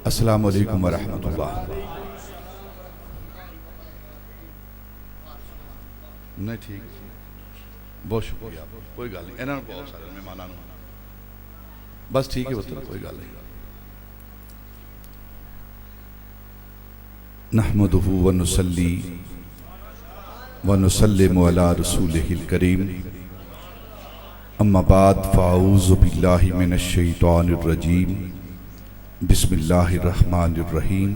अस्सलामु अलैकुम वरहमतुल्लाह। नहीं ठीक, बहुत शुक्रिया, कोई गल नहीं, इन्होंने बहुत सारे मेहमानों बस ठीक है पुत्र, कोई गल नहीं। नहमदुहु व नुसल्ली व नुसल्लिमु अला रसूलिहिल करीम, अम्मा बाद फ़ाऊज़ु बिल्लाहि मिनश शैतानिर रजीम, बिस्मिल्लाहिर रहमानिर रहीम।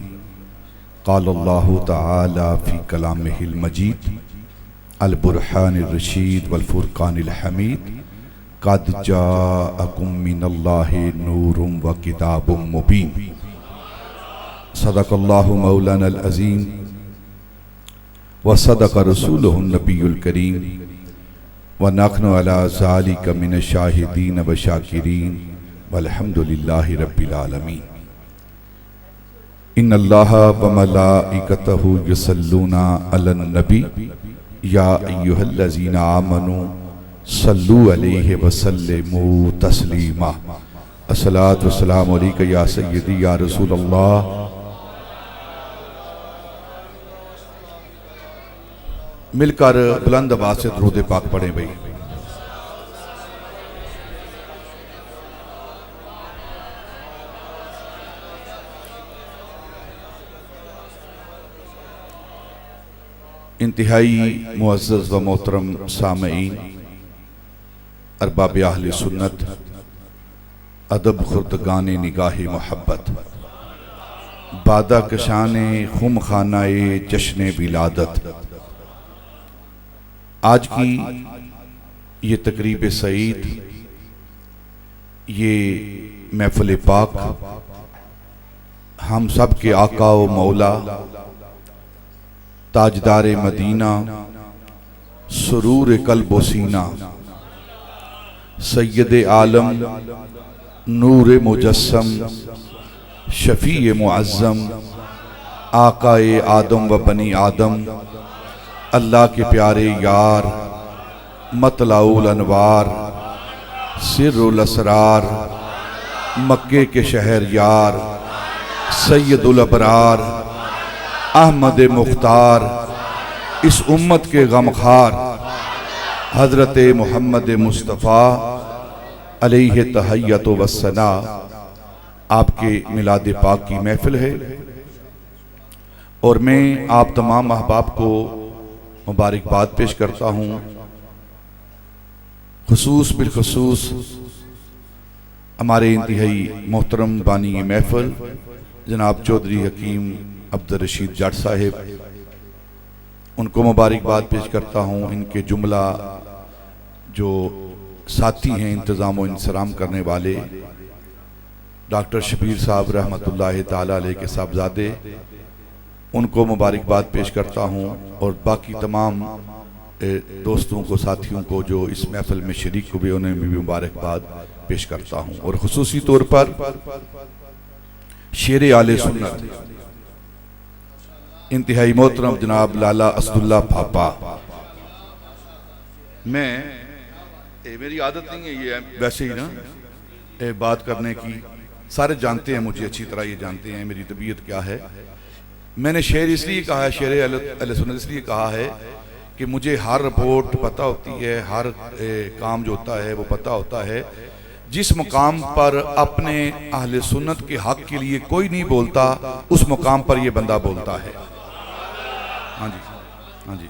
क़ालल्लाहु तआला फ़ी कलामिहिल मजीद अल बुरहानिर रशीद वल फुरक़ानिल हमीद, क़द जाअकुम मिनल्लाहि नूरुम व किताबुम मुबीन। सदक़ल्लाहु मौलानल अज़ीम व सदक़ रसूलुहुन नबियुल करीम व नहनु अला ज़ालिका मिनश शाहिदीन व शाकिरीन वल्हम्दुलिल्लाहि रब्बिल आलमीन। इन्नल्लाहा व मलाइकतहु युसल्लूना अलन नबी या अय्युहल्लज़ीना आमनू सल्लू अलैहि व सल्लिमू तस्लीमा। अस्सलातु वस्सलामु अलैका या सय्यदी या रसूल अल्लाह। मिलकर बुलंद आवाज से दुरूद पाक पढ़ें भाई। इंतहाई मुअज़्ज़ज़ व मोहतरम सामईन, अरबाब अहले सुन्नत, अदब खुर्दगाने निगाहे मोहब्बत, बादा कशाने खुम खानाए जश्न विलादत। आज की ये तकरीब सईद, ये महफिल पाक हम सब के आका व मौला ताजदार मदीना, सुरूर कल्ब व सीना, सैयद आलम, नूर मुजस्सम, शफी मुअज़्ज़म, आकाए आदम व बनी आदम, अल्लाह के प्यारे यार, मतलाउल अनवार, सिर्रुल असरार, मक्के के शहर यार, सैयदुल अबरार, अहमद मुख्तार, इस उम्मत के गमखार, हजरत मोहम्मद मुस्तफ़ा अलैहि तहय्यतु वस्सना, आपके मिलाद पाक की महफिल है और मैं आप तमाम अहबाब को मुबारकबाद पेश करता हूँ। खुसूस बिलखसूस हमारे इंतहाई मोहतरम बानी महफिल जनाब चौधरी हकीम अब्दुल रशीद जाट साहिब, उनको मुबारकबाद पेश करता हूँ। इनके जुमला जो साथी हैं इंतज़ाम व इंसराम करने वाले, डॉक्टर शबीर साहब रहमतुल्लाहि ताला अलैह के साहबजादे, उनको मुबारकबाद पेश करता हूँ और बाकी तमाम दोस्तों को, साथियों को जो इस महफिल में शरीक हुए, उन्हें भी मुबारकबाद पेश करता हूँ। और खुसूसी तौर पर शेर आले सुन्नत इंतहाई मोहतरम जनाब लाला असदुल्ला पापा, मैं मेरी आदत नहीं है ये वैसे ही ना बात करने की, सारे जानते हैं मुझे अच्छी तरह, ये जानते हैं मेरी तबीयत क्या है। मैंने शेर इसलिए कहा है, शेर अहले सुन्नत इसलिए कहा है कि मुझे हर रिपोर्ट पता होती है, हर काम जो होता है वो पता होता है। जिस मुकाम पर अपने अहले सुन्नत के हक के लिए कोई नहीं बोलता, उस मुकाम पर ये बंदा बोलता है। हाँ जी, हाँ जी,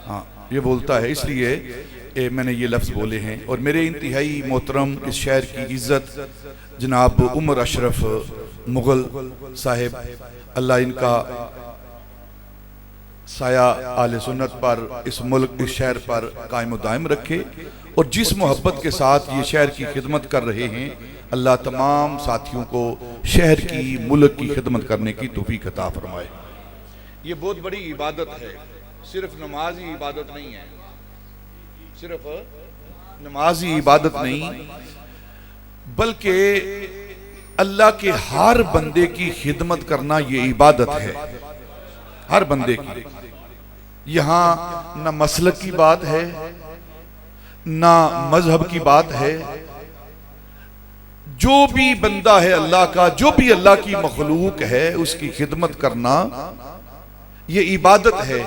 हाँ ये बोलता है, इसलिए मैंने ये लफ्ज़ बोले हैं। और मेरे इंतहाई मोहतरम इस शहर की इज़्ज़त जनाब उमर अशरफ मुग़ल साहिब, अल्लाह इनका साया आले सुन्नत पर, इस मुल्क, इस शहर पर कायम दायम रखे। और जिस मोहब्बत के साथ ये शहर की खिदमत कर रहे हैं, अल्लाह तमाम साथियों को शहर की, मुल्क की खिदमत करने की तौफीक अता फरमाए। ये बहुत बड़ी इबादत है, सिर्फ नमाज ही इबादत नहीं है, सिर्फ नमाज ही इबादत नहीं, बल्कि अल्लाह के हर बंदे की खिदमत करना ये इबादत है, हर बंदे की। यहाँ न मसलक की बात है, ना मजहब की बात है, जो भी बंदा है अल्लाह का, जो भी अल्लाह की मखलूक है, उसकी खिदमत करना ये इबादत है।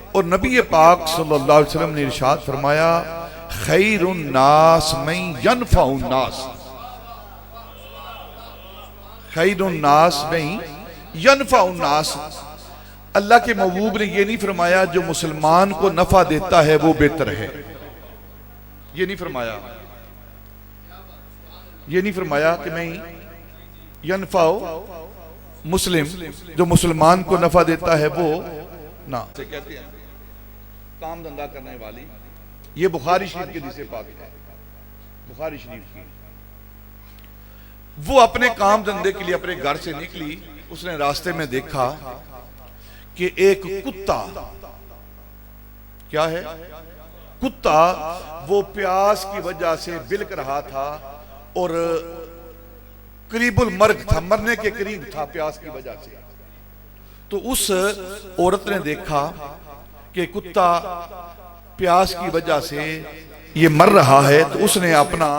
और नबी पाक सल्लल्लाहु अलैहि वसल्लम ने इरशाद फरमाया, खैरुन नास मैं यनफउन नास, खैरुन नास में यनफउन नास। अल्लाह के महबूब ने यह नहीं फरमाया जो मुसलमान को नफा देता है वो बेहतर है, ये नहीं फरमाया। ये नहीं फरमाया कि मैं यनफाओ मुस्लिम, जो मुसलमान को नफा देता है वो ना से कहते हैं काम धंधा करने वाली। ये बुखारी शरीफ की हदीस पाक है, बुखारी शरीफ की। वो अपने काम धंधे के लिए अपने घर से निकली, उसने रास्ते में देखा कि एक कुत्ता, क्या है, कुत्ता वो प्यास की वजह से बिलक रहा था और करीबुल मर्ग था, मरने के करीब था प्यास की वजह से। तो उस औरत ने देखा कि कुत्ता प्यास की वजह से ये मर रहा है, तो उसने अपना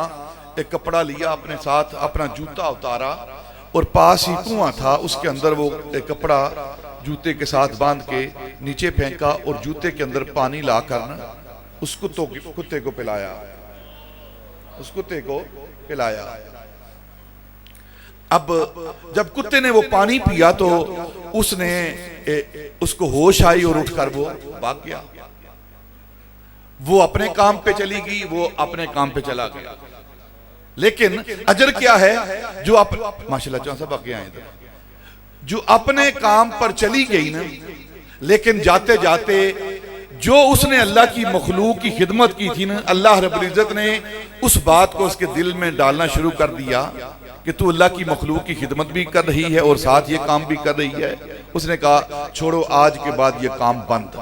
एक कपड़ा लिया अपने साथ, अपना जूता उतारा और पास ही कुआं था, उसके अंदर वो एक कपड़ा जूते के साथ बांध के नीचे फेंका और जूते के अंदर पानी लाकर उस कुत्ते को पिलाया, उस कुत्ते को पिलाया। अब जब कुत्ते ने वो पानी पिया तो उसने उसको होश आई और उठकर वो भाग गया। वो अपने काम पे चली गई, वो अपने काम पे चला गया। लेकिन अजर क्या है, जो माशाल्लाह चौहान साहब आगे आए, जो अपने काम पर चली गई ना, लेकिन जाते जाते जो उसने अल्लाह की मखलूक की खिदमत की थी ना, अल्लाह रब्बुल इज्जत ने उस बात को उसके दिल में डालना शुरू कर दिया कि तू अल्लाह की मखलूक की खिदमत भी कर रही है और साथ ये काम भी कर रही है। उसने कहा छोड़ो, आज के बाद ये काम बंद,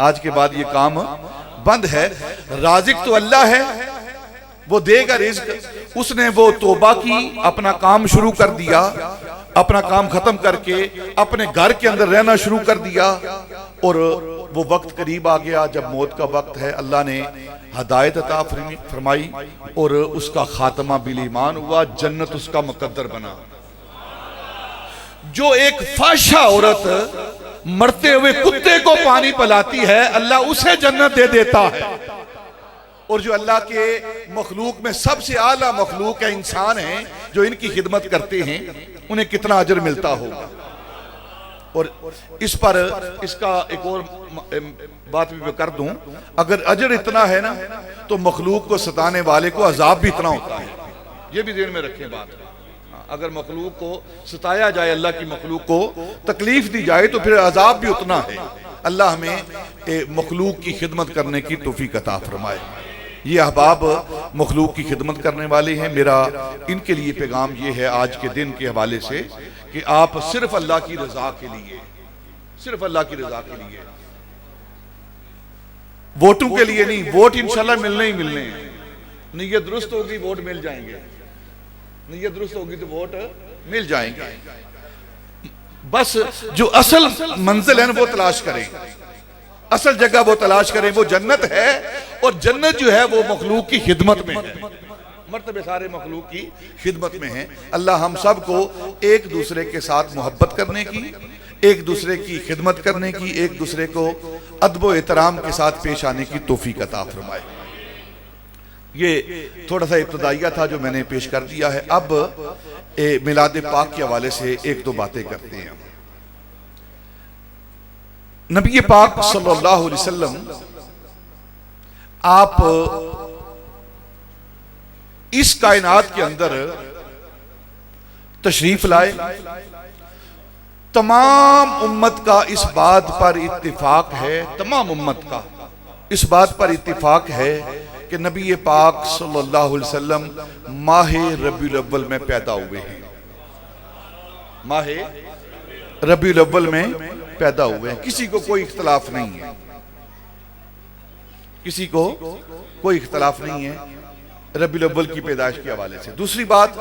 आज के बाद ये काम बंद है। राजिक तो अल्लाह है, वो देगा रिज़्क। उसने वो तौबा की, अपना काम शुरू कर दिया, अपना काम खत्म करके अपने घर के अंदर रहना शुरू कर दिया। और वो वक्त करीब आ गया जब मौत का वक्त है, अल्लाह ने हदायत अता फरमाई और उसका खात्मा बिल ईमान हुआ, जन्नत उसका मुकद्दर बना। जो एक फाशा औरत मरते हुए कुत्ते को पानी पिलाती है, अल्लाह उसे जन्नत दे देता है। और जो अल्लाह के मखलूक में सबसे आला मखलूक है, इंसान है, जो इनकी खिदमत करते हैं, उन्हें कितना अजर मिलता होगा। और इस पर इसका एक और बात भी मैं कर दूं, अगर अजर इतना है ना तो मखलूक को सताने वाले को अजाब भी इतना होता है। ये भी ध्यान में रखें बात। अगर मखलूक को सताया जाए, अल्लाह की मखलूक को तकलीफ दी जाए, तो फिर अजाब भी उतना है। अल्लाह हमें मखलूक की खिदमत करने की तौफीक अता फरमाए। ये अहबाब मखलूक की खिदमत करने वाले हैं। मेरा इनके लिए पैगाम ये है आज के दिन के हवाले से कि आप सिर्फ अल्लाह की रजा के लिए, सिर्फ अल्लाह की रजा के लिए, वोटों के लिए नहीं। वोट इंशाल्लाह मिलने ही मिलने हैं। नीयत दुरुस्त होगी वोट मिल जाएंगे, नीयत दुरुस्त होगी तो वोट मिल जाएंगे। बस जो असल मंजिल है वो तलाश करें, असल जगह वो तलाश करें, वो जन्नत है। और जन्नत जो है वो मखलूक की खिदमत में है, मर्तबे सारे मखलूक की खिदमत में है। अल्लाह हम सब को एक दूसरे के साथ मोहब्बत करने की, एक दूसरे की खिदमत करने की, एक दूसरे को अदब व एहतराम के साथ पेश आने की तौफीक अता फरमाए। ये थोड़ा सा इब्तदाइया था जो मैंने पेश कर दिया है। अब मिलाद पाक के हवाले से एक दो बातें करते हैं। नबी पाक सल्लल्लाहु अलैहि वसल्लम आप इस कायनात के अंदर तशरीफ लाए। तमाम उम्मत का इस बात पर इत्तिफाक है, तमाम उम्मत का इस बात पर इत्तिफाक है कि नबी पाक सल्लल्लाहु अलैहि वसल्लम माह रबीउल अव्वल में पैदा हुए हैं, माह रबीउल अव्वल में पैदा हुए हैं। किसी को कोई इख्तलाफ नहीं है, किसी को कोई इख्तलाफ नहीं है रबीउल अव्वल की पैदाइश के हवाले से। दूसरी बात,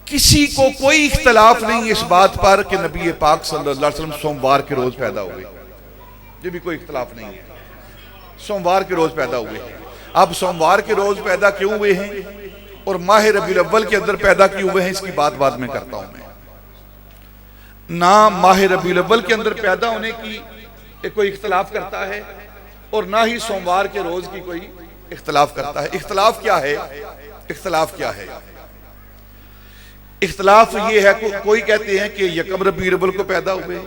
किसी को कोई इख्तलाफ नहीं इस बात पर कि नबी पाक सल्लल्लाहु अलैहि वसल्लम सोमवार के रोज पैदा हुए, ये भी कोई इख्तलाफ नहीं है, सोमवार के रोज पैदा हुए। अब सोमवार के रोज पैदा क्यों हुए हैं और माह रबीउल अव्वल के अंदर पैदा किए हुए हैं, इसकी बात बाद में करता हूं मैं। ना माह रबीउल अव्वल के अंदर पैदा होने की कोई इख्तलाफ करता है और ना ही सोमवार के रोज की कोई इख्तलाफ करता है। इख्तलाफ क्या है? इख्तलाफ क्या है? इख्तलाफ ये है कोई कहते हैं कि यकम रबीउल अव्वल को पैदा हुए,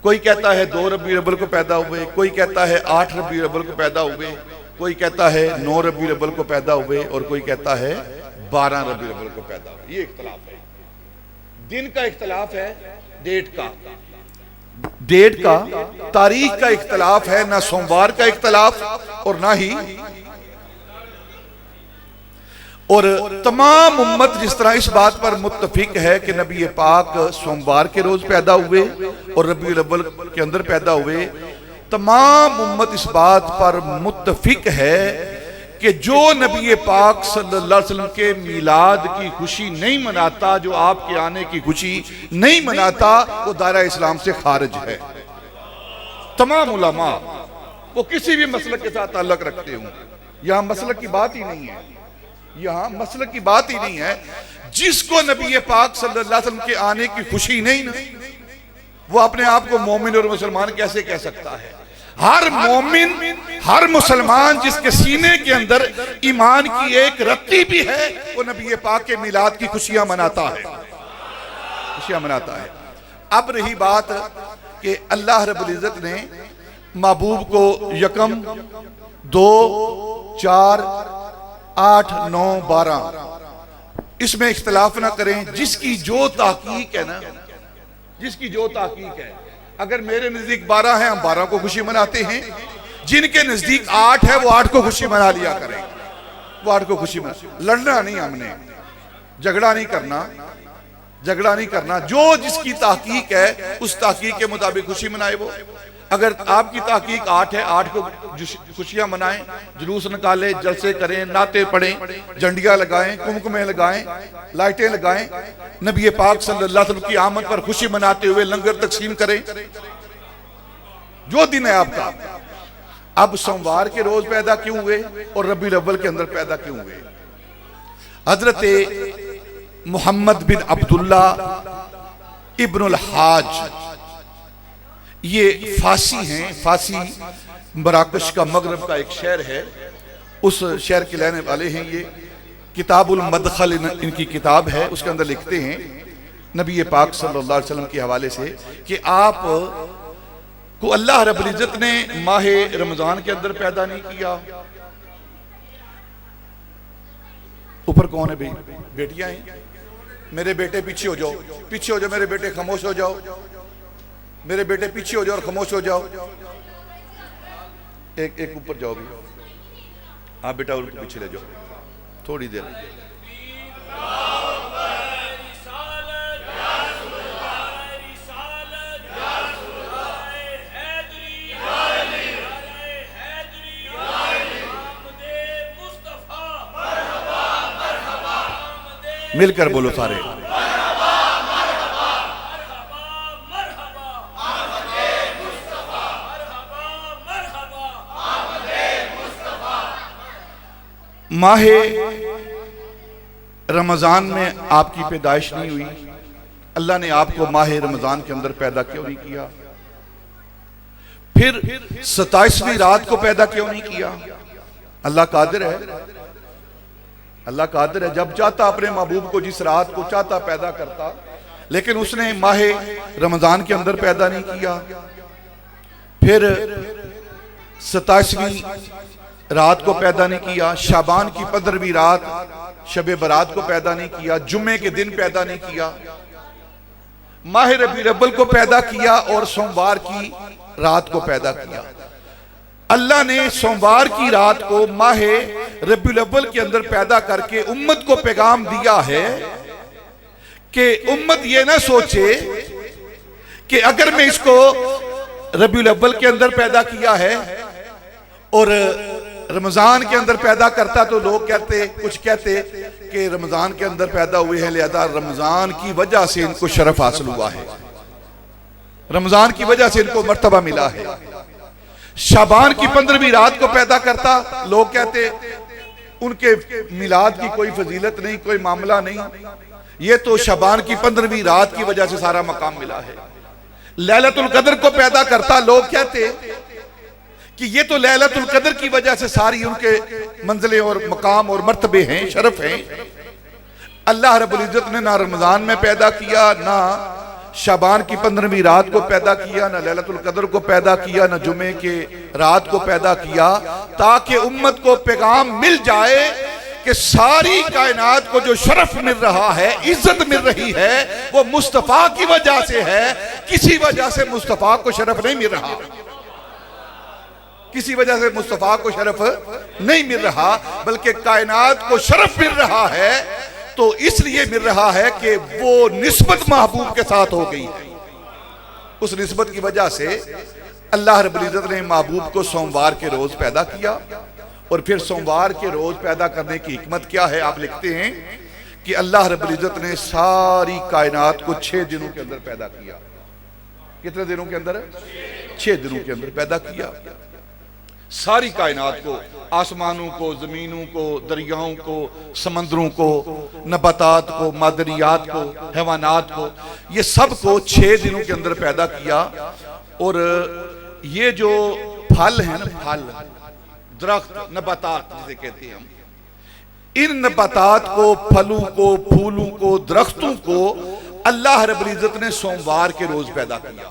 कोई कहता है 2 रबीउल अव्वल को पैदा हुए, कोई कहता है 8 रबीउल अव्वल को पैदा हुए, कोई कहता है 9 रबीउल अव्वल को पैदा हुए और कोई कहता है 12 रबीउल अव्वल को पैदा हुए। ये इख्तलाफ है। दिन का इख्तलाफ है, डेट का तारीख का इख्तलाफ है, ना सोमवार का इख्तलाफ और ना ही। और तमाम उम्मत जिस तरह इस बात पर मुत्तफिक है कि नबी पाक सोमवार के रोज पैदा हुए और रबीउल अव्वल के अंदर पैदा हुए, तमाम उम्मत इस बात पर मुत्तफिक है कि जो नबी पाक सल्लल्लाहु अलैहि वसल्लम के मिलाद की खुशी नहीं मनाता, जो आपके आने की खुशी नहीं मनाता, वो दायरा इस्लाम से खारिज है। तमाम उलमा वो किसी भी मसलक के साथ ताल्लुक रखते हों, यहां मसलक की बात ही नहीं है, यहां मसलक की बात ही नहीं है। जिसको नबी पाक सल्लल्लाहु अलैहि वसल्लम के आने की खुशी नहीं ना, वो अपने आप को मोमिन और मुसलमान कैसे कह सकता है? हर मोमिन, हर मुसलमान जिसके सीने के अंदर ईमान की एक रत्ती भी है, वो नबी पाक के मिलाद की खुशियां मनाता है, खुशियां मनाता है। अब रही बात कि अल्लाह रब्बुल इज्जत ने महबूब को यकम, 2, 4, 8, 9, 12 इसमें इख्तलाफ ना करें। जिसकी जो ताकीक है ना, जिसकी जो ताकीक है, अगर मेरे नजदीक 12 है, हम 12 को खुशी मनाते हैं। जिनके नजदीक 8 है, वो 8 को खुशी मना लिया करें, वो 8 को खुशी मना। लड़ना नहीं, हमने झगड़ा नहीं करना, झगड़ा नहीं करना। जो जिसकी ताकीक है उस ताकीक के मुताबिक खुशी मनाए। वो अगर आपकी ताकीक 8 है, 8 को खुशियां मनाएं, जुलूस निकालें, जलसे करें, नाते पढ़ें, झंडियां लगाएं, कुमकुमे लगाएं, लाइटें लगाएं, नबी पाक सल्लल्लाहु अलैहि वसल्लम की आमद पर खुशी मनाते हुए लंगर तकसीम करें, जो दिन है आपका। अब सोमवार के रोज पैदा क्यों हुए और रबीउल अव्वल के अंदर पैदा क्यों हुए? हजरत मोहम्मद बिन अब्दुल्ला इब्नुल हाज, ये फासी हैं। फासी मराकश का, मगरब का एक शहर है, उस शहर के रहने वाले हैं। ये किताबुल मदखल इनकी किताब है, उसके अंदर लिखते हैं नबी पाक सल्लल्लाहु अलैहि वसल्लम के हवाले से कि आप को अल्लाह रब्बुल इज्जत ने माह रमजान के अंदर पैदा नहीं किया। ऊपर कौन है भाई? बेटियां हैं। मेरे बेटे पीछे हो जाओ, पीछे हो जाओ, मेरे बेटे खामोश हो जाओ, मेरे बेटे पीछे हो जाओ और खामोश हो जाओ। एक ऊपर जाओ भी, आप बेटा उनको पीछे ले जाओ थोड़ी देर। मिलकर बोलो सारे, माह रमजान में आपकी पैदाइश नहीं हुई, अल्लाह ने आपको माह रमजान के अंदर पैदा क्यों नहीं किया? फिर 27वीं रात को पैदा क्यों नहीं किया? अल्लाह कादिर है, अल्लाह कादिर है। जब चाहता अपने महबूब को जिस रात को चाहता पैदा करता, लेकिन उसने माह रमजान के अंदर पैदा नहीं किया। फिर 27वीं रात को पैदा नहीं किया, शाबान की 15वीं रात शबे बरात को पैदा नहीं किया, जुम्मे के दिन पैदा नहीं किया, माह रबीउल अव्वल को पैदा किया और सोमवार की रात को पैदा किया। अल्लाह ने सोमवार की रात को माह रबीउल अव्वल के अंदर पैदा करके उम्मत को पैगाम दिया है कि उम्मत ये ना सोचे कि अगर मैं इसको रबीउल अव्वल के अंदर पैदा किया है और रमजान के अंदर पैदा करता तो लोग कुछ कहते कि रमजान के अंदर पैदा हुए हैं, लिहाजा रमजान की वजह से इनको शरफ हासिल हुआ है, रमजान की वजह से इनको मर्तबा मिला है। शाबान की 15वीं रात को पैदा करता, लोग कहते उनके मिलाद की कोई फजीलत नहीं, कोई मामला नहीं। ये तो शबान की 15वीं रात की वजह से सारा मकाम मिला है। लैलतुल कदर को पैदा करता, लोग कहते कि ये तो लैलतुल कदर की वजह से सारी उनके मंजिलें और मकाम और मर्तबे हैं, शरफ हैं। अल्लाह रब्बुल इज्जत ने ना रमजान में पैदा किया, ना शाबान की 15वीं रात को पैदा किया, ना लैलतुल कदर को पैदा किया, ना जुमे के रात को पैदा किया, ताकि उम्मत को पैगाम मिल जाए कि सारी कायनात को जो शरफ मिल रहा है, इज्जत मिल रही है, वो मुस्तफा की वजह से है। किसी वजह से मुस्तफा को शरफ नहीं मिल रहा, किसी वजह से मुस्तफा को शरफ नहीं मिल रहा, बल्कि कायनात को शरफ मिल रहा है। तो इसलिए मिल रहा है कि वो निस्बत महबूब के साथ हो गई है। उस निस्बत की वजह से अल्लाह रब्बुल इज्जत ने महबूब को सोमवार के रोज पैदा किया। और फिर सोमवार के रोज पैदा करने की हिकमत क्या है? आप लिखते हैं कि अल्लाह रब्बुल इज्जत ने सारी कायनात को 6 दिनों के अंदर पैदा किया। कितने दिनों के अंदर? 6 दिनों के अंदर पैदा किया। सारी कायनात को, आसमानों को, जमीनों को, दरियाओं को, समंदरों को, नबातात को, मादरियात को, हैवानात को, ये सब को 6 दिनों के अंदर पैदा किया। और ये जो फल है ना, फल, दरख्त, नबातात जिसे कहते हैं हम, इन नबातात को, फलों को, फूलों को, दरख्तों को अल्लाह रब्बुल इज्जत ने सोमवार के रोज पैदा किया।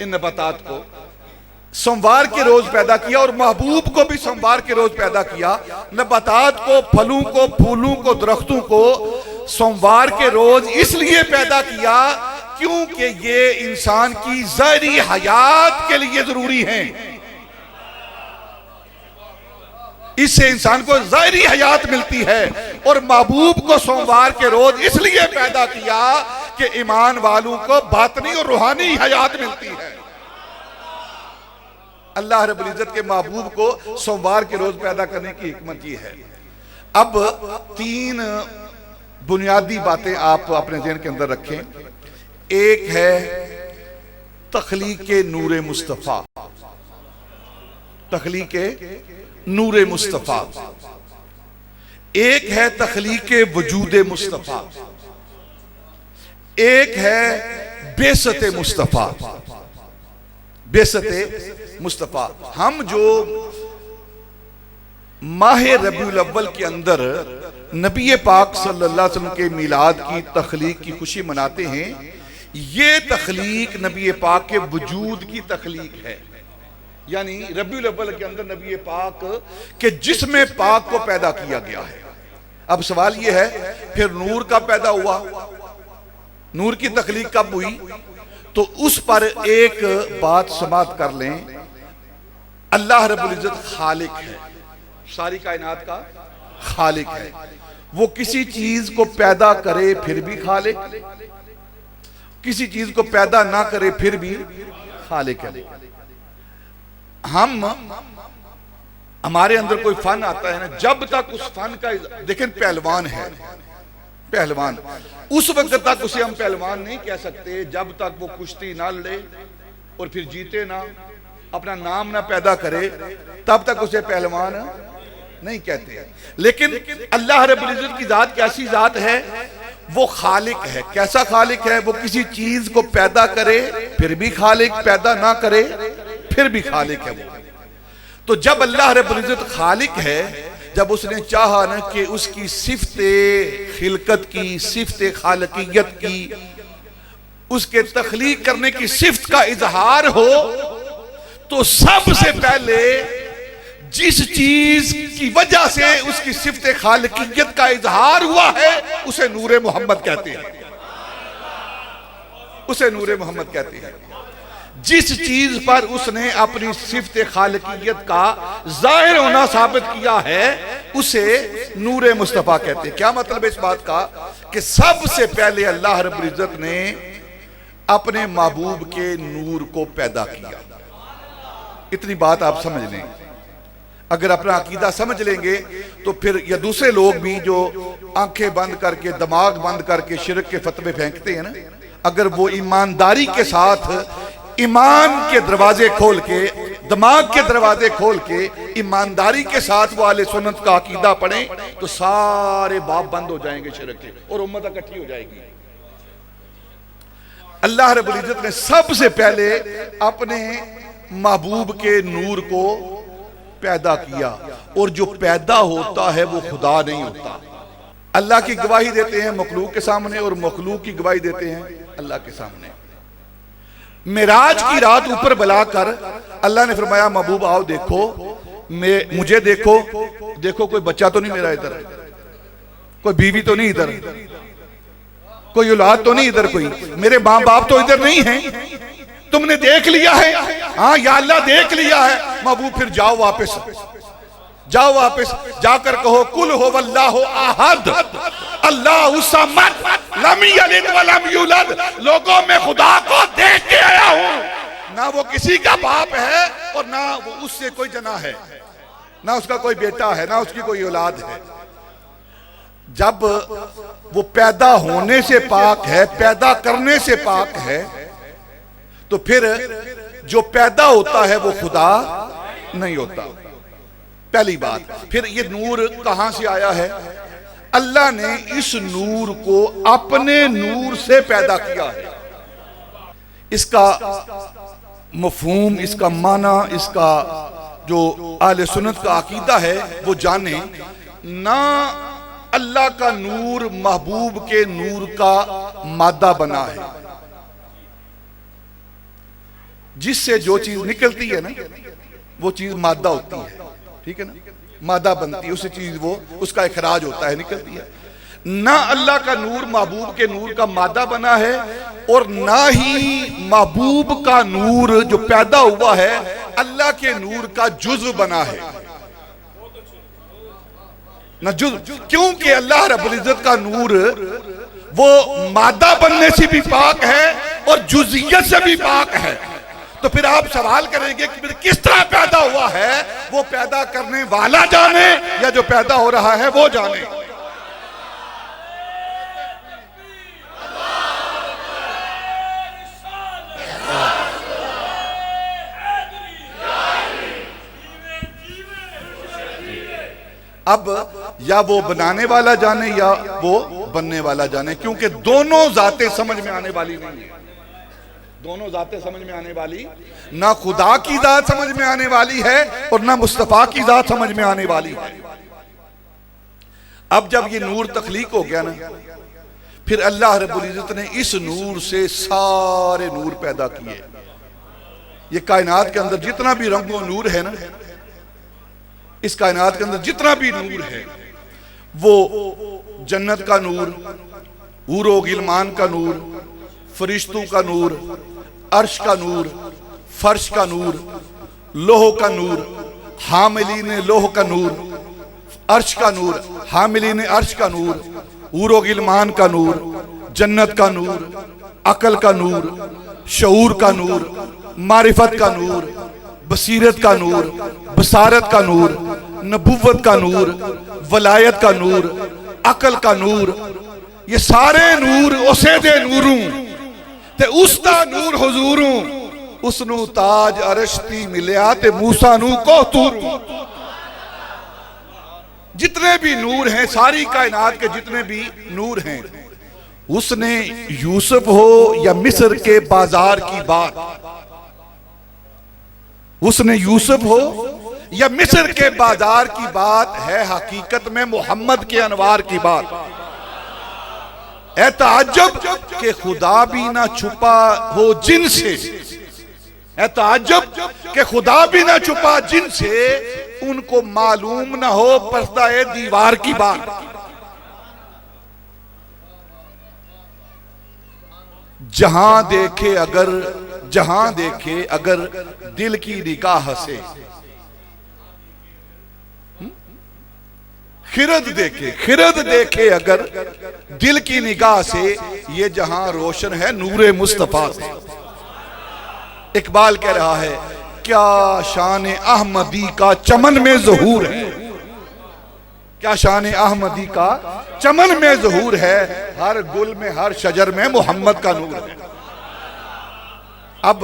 इन नबातात को सोमवार के रोज पैदा किया और महबूब को भी सोमवार के रोज पैदा किया। नबातात को, फलों को, फूलों को, दरख्तों को सोमवार के रोज इसलिए पैदा किया क्योंकि ये इंसान की ज़ाहिरी हयात के लिए जरूरी हैं। इससे इंसान को ज़ाहिरी हयात मिलती है। और महबूब को सोमवार के रोज इसलिए पैदा किया कि ईमान वालों को बातनी और रूहानी हयात मिलती है। अल्लाह रब्बुल इज्जत के महबूब को सोमवार के रोज पैदा करने की हिकमत ये है। अब 3 बुनियादी बातें आप अपने ज़हन के अंदर रखें। एक है तख्लीक नूर मुस्तफ़ा, तख्लीक नूर मुस्तफ़ा। एक है तख्लीक वजूद मुस्तफ़ा, एक है बेसत मुस्तफ़ा। बेसत मुस्तफ़ा, हम जो माह रबीउल अव्वल के अंदर नबी पाक सल्लल्लाहु अलैहि वसल्लम के मिलाद की तख्लीक की खुशी मनाते हैं, ये तख्लीक नबी पाक के वजूद की तख्लीक है। यानी रबीउल अव्वल के अंदर नबी पाक के जिस्म पाक को पैदा किया गया है। अब सवाल यह है, फिर नूर कब पैदा हुआ? नूर की तख्लीक कब हुई? तो उस पर एक बात समाप्त कर लें। अल्लाह रब्बुल इज्जत खालिक है, सारी कायनात का खालिक है। वो किसी चीज को पैदा करे फिर भी खालिक, किसी चीज को पैदा ना करे फिर भी खालिक है। हमारे अंदर कोई फन आता है ना, जब तक उस फन का, देखें पहलवान है, पहलवान, उस वक्त तक उसे हम पहलवान नहीं कह सकते जब तक वो कुश्ती ना लड़े और फिर जीते ना, अपना नाम ना पैदा करे, तब तक उसे पहलवान नहीं कहते। लेकिन अल्लाह रब्बुल इज्जत की जात कैसी जात है? वो खालिक है। कैसा खालिक है? वो किसी चीज को पैदा करे फिर भी खालिक, पैदा ना करे फिर भी खालिक है वो। तो जब अल्लाह रब्बुल इज्जत खालिक है, जब उसने चाहा ना कि उसकी सिफ्ते खिलकत की, सिफ्ते खालकियत की, उसके तख्लीक करने की सिफ्त का इजहार हो, तो सबसे पहले जिस चीज की वजह से उसकी सिफ्ते खालकियत का इजहार हुआ है उसे नूरे मोहम्मद कहते हैं। उसे नूरे मोहम्मद कहते हैं। जिस चीज पर उसने अपनी सिफ्त खालिकियत का जाहिर होना साबित किया है उसे नूरे मुस्तफ़ा कहते हैं। क्या मतलब है इस बात का? कि सबसे पहले अल्लाह रब्बुल इज्जत ने अपने महबूब के नूर को पैदा किया। इतनी बात आप समझ लें। अगर अपना अकीदा समझ लेंगे तो फिर या दूसरे लोग भी जो आंखें बंद करके, दिमाग बंद करके शिरक के फतवे फेंकते हैं ना, अगर वो ईमानदारी के साथ ईमान के दरवाजे खोल के दिमाग के दरवाजे खोल के ईमानदारी के साथ वो आले सुन्नत का अकीदा पढ़े तो सारे बाब बंद हो जाएंगे शिरक के और उम्मत इकट्ठी हो जाएगी। अल्लाह रब्बुल इज्जत ने सबसे पहले अपने महबूब के नूर को पैदा किया और जो पैदा होता है वो खुदा नहीं होता। अल्लाह की गवाही देते हैं मखलूक के सामने और मखलूक की गवाही देते हैं अल्लाह के सामने। मेराज की रात ऊपर बुलाकर अल्लाह ने फरमाया महबूब आओ देखो, मुझे देखो, देखो कोई बच्चा तो नहीं मेरा इधर, कोई बीवी तो नहीं इधर, कोई औलाद तो नहीं इधर, कोई मेरे माँ बाप तो इधर नहीं है, तुमने देख लिया है? हाँ या अल्लाह देख लिया है। महबूब फिर जाओ वापस, जाओ वापस, जाकर कहो कुल हो वल्लाहु अहद अल्लाहु समद लम यलिद वलम यूलद। लोगों में खुदा को देख के आया हूं, ना वो किसी का बाप है और ना वो उससे कोई जना है, ना उसका कोई बेटा है, ना उसकी कोई औलाद है। जब वो पैदा होने से पाक है, पैदा करने से पाक है, तो फिर जो पैदा होता है वो खुदा नहीं होता। पहली बात। फिर ये नूर कहां से आया है? अल्लाह ने इस नूर को अपने नूर से पैदा किया है। इसका मफहूम, इसका माना, इसका जो आले सुन्नत का अकीदा है वो जाने ना। अल्लाह का नूर महबूब के नूर का मादा बना है, जिससे जो चीज निकलती है ना वो चीज मादा होती है, ठीक है ना, मादा बनती है, उसी चीज वो उसका इखराज होता है, निकलती है। ना अल्लाह का नूर महबूब के नूर का मादा बना है और ना ही महबूब का नूर जो पैदा हुआ है अल्लाह के नूर का जुज़्व बना है, ना जुज़्व। क्योंकि अल्लाह रब्बुल इज्जत का नूर वो मादा बनने से भी पाक है और जुज़ियत से भी पाक है। तो फिर आप सवाल करेंगे कि फिर किस तरह पैदा हुआ है? वो पैदा करने वाला जाने या जो पैदा हो रहा है वो जाने। अब या वो बनाने वाला जाने या वो बनने वाला जाने, क्योंकि दोनों जातें समझ में आने वाली नहीं है। दोनों जातें समझ में आने वाली, ना खुदा की जात समझ में आने वाली है और ना मुस्तफा की जात समझ में आने वाली है। अब जब ये नूर तख्लीक हो गया ना, फिर अल्लाह रब्बुल इज्जत ने इस नूर से सारे नूर पैदा किए। ये कायनात के अंदर जितना भी रंगो नूर है ना, इस कायनात के अंदर जितना भी नूर है वो जन्नत का नूर, हूरो गिलमान का नूर, फरिश्तों का नूर, अर्श का नूर, फर्श का नूर, लोह का नूर, हामिलीन लोह का नूर, अर्श का नूर, हामिलीन अर्श का नूर, हूरो गिलमान का नूर, जन्नत का नूर, अकल का नूर, शऊर का नूर, मारिफत का नूर, बसीरत का नूर, बसारत का नूर, नबुव्वत का नूर, वलायत का नूर, अकल का नूर, ये सारे नूर उसे दे नूरूं ते उसका नूर हुजूरूं, उसनू ताज अरश्ती मिलिया ते मूसा नू कोहतूरूं। जितने भी नूर हैं, सारी कायनात के जितने भी नूर हैं, उसने यूसुफ हो या मिस्र के बाजार की बात, उसने यूसुफ हो या मिस्र के बाजार की बात है, हकीकत में मोहम्मद के अनवार की बात। ऐ ताज्जुब के खुदा भी ना छुपा हो जिनसे, ऐ ताज्जुब के खुदा भी ना छुपा जिनसे, उनको मालूम ना हो पर्दा ए दीवार की बात। जहां देखे अगर दिल की निगाह से, खिरद देखे अगर दिल की निगाह से, ये जहां रोशन है नूरे मुस्तफा से। इकबाल कह रहा है क्या शान अहमदी का चमन में ज़हूर है, क्या शान अहमदी का चमन में ज़हूर है, हर गुल में हर शजर में मोहम्मद का नूर है। अब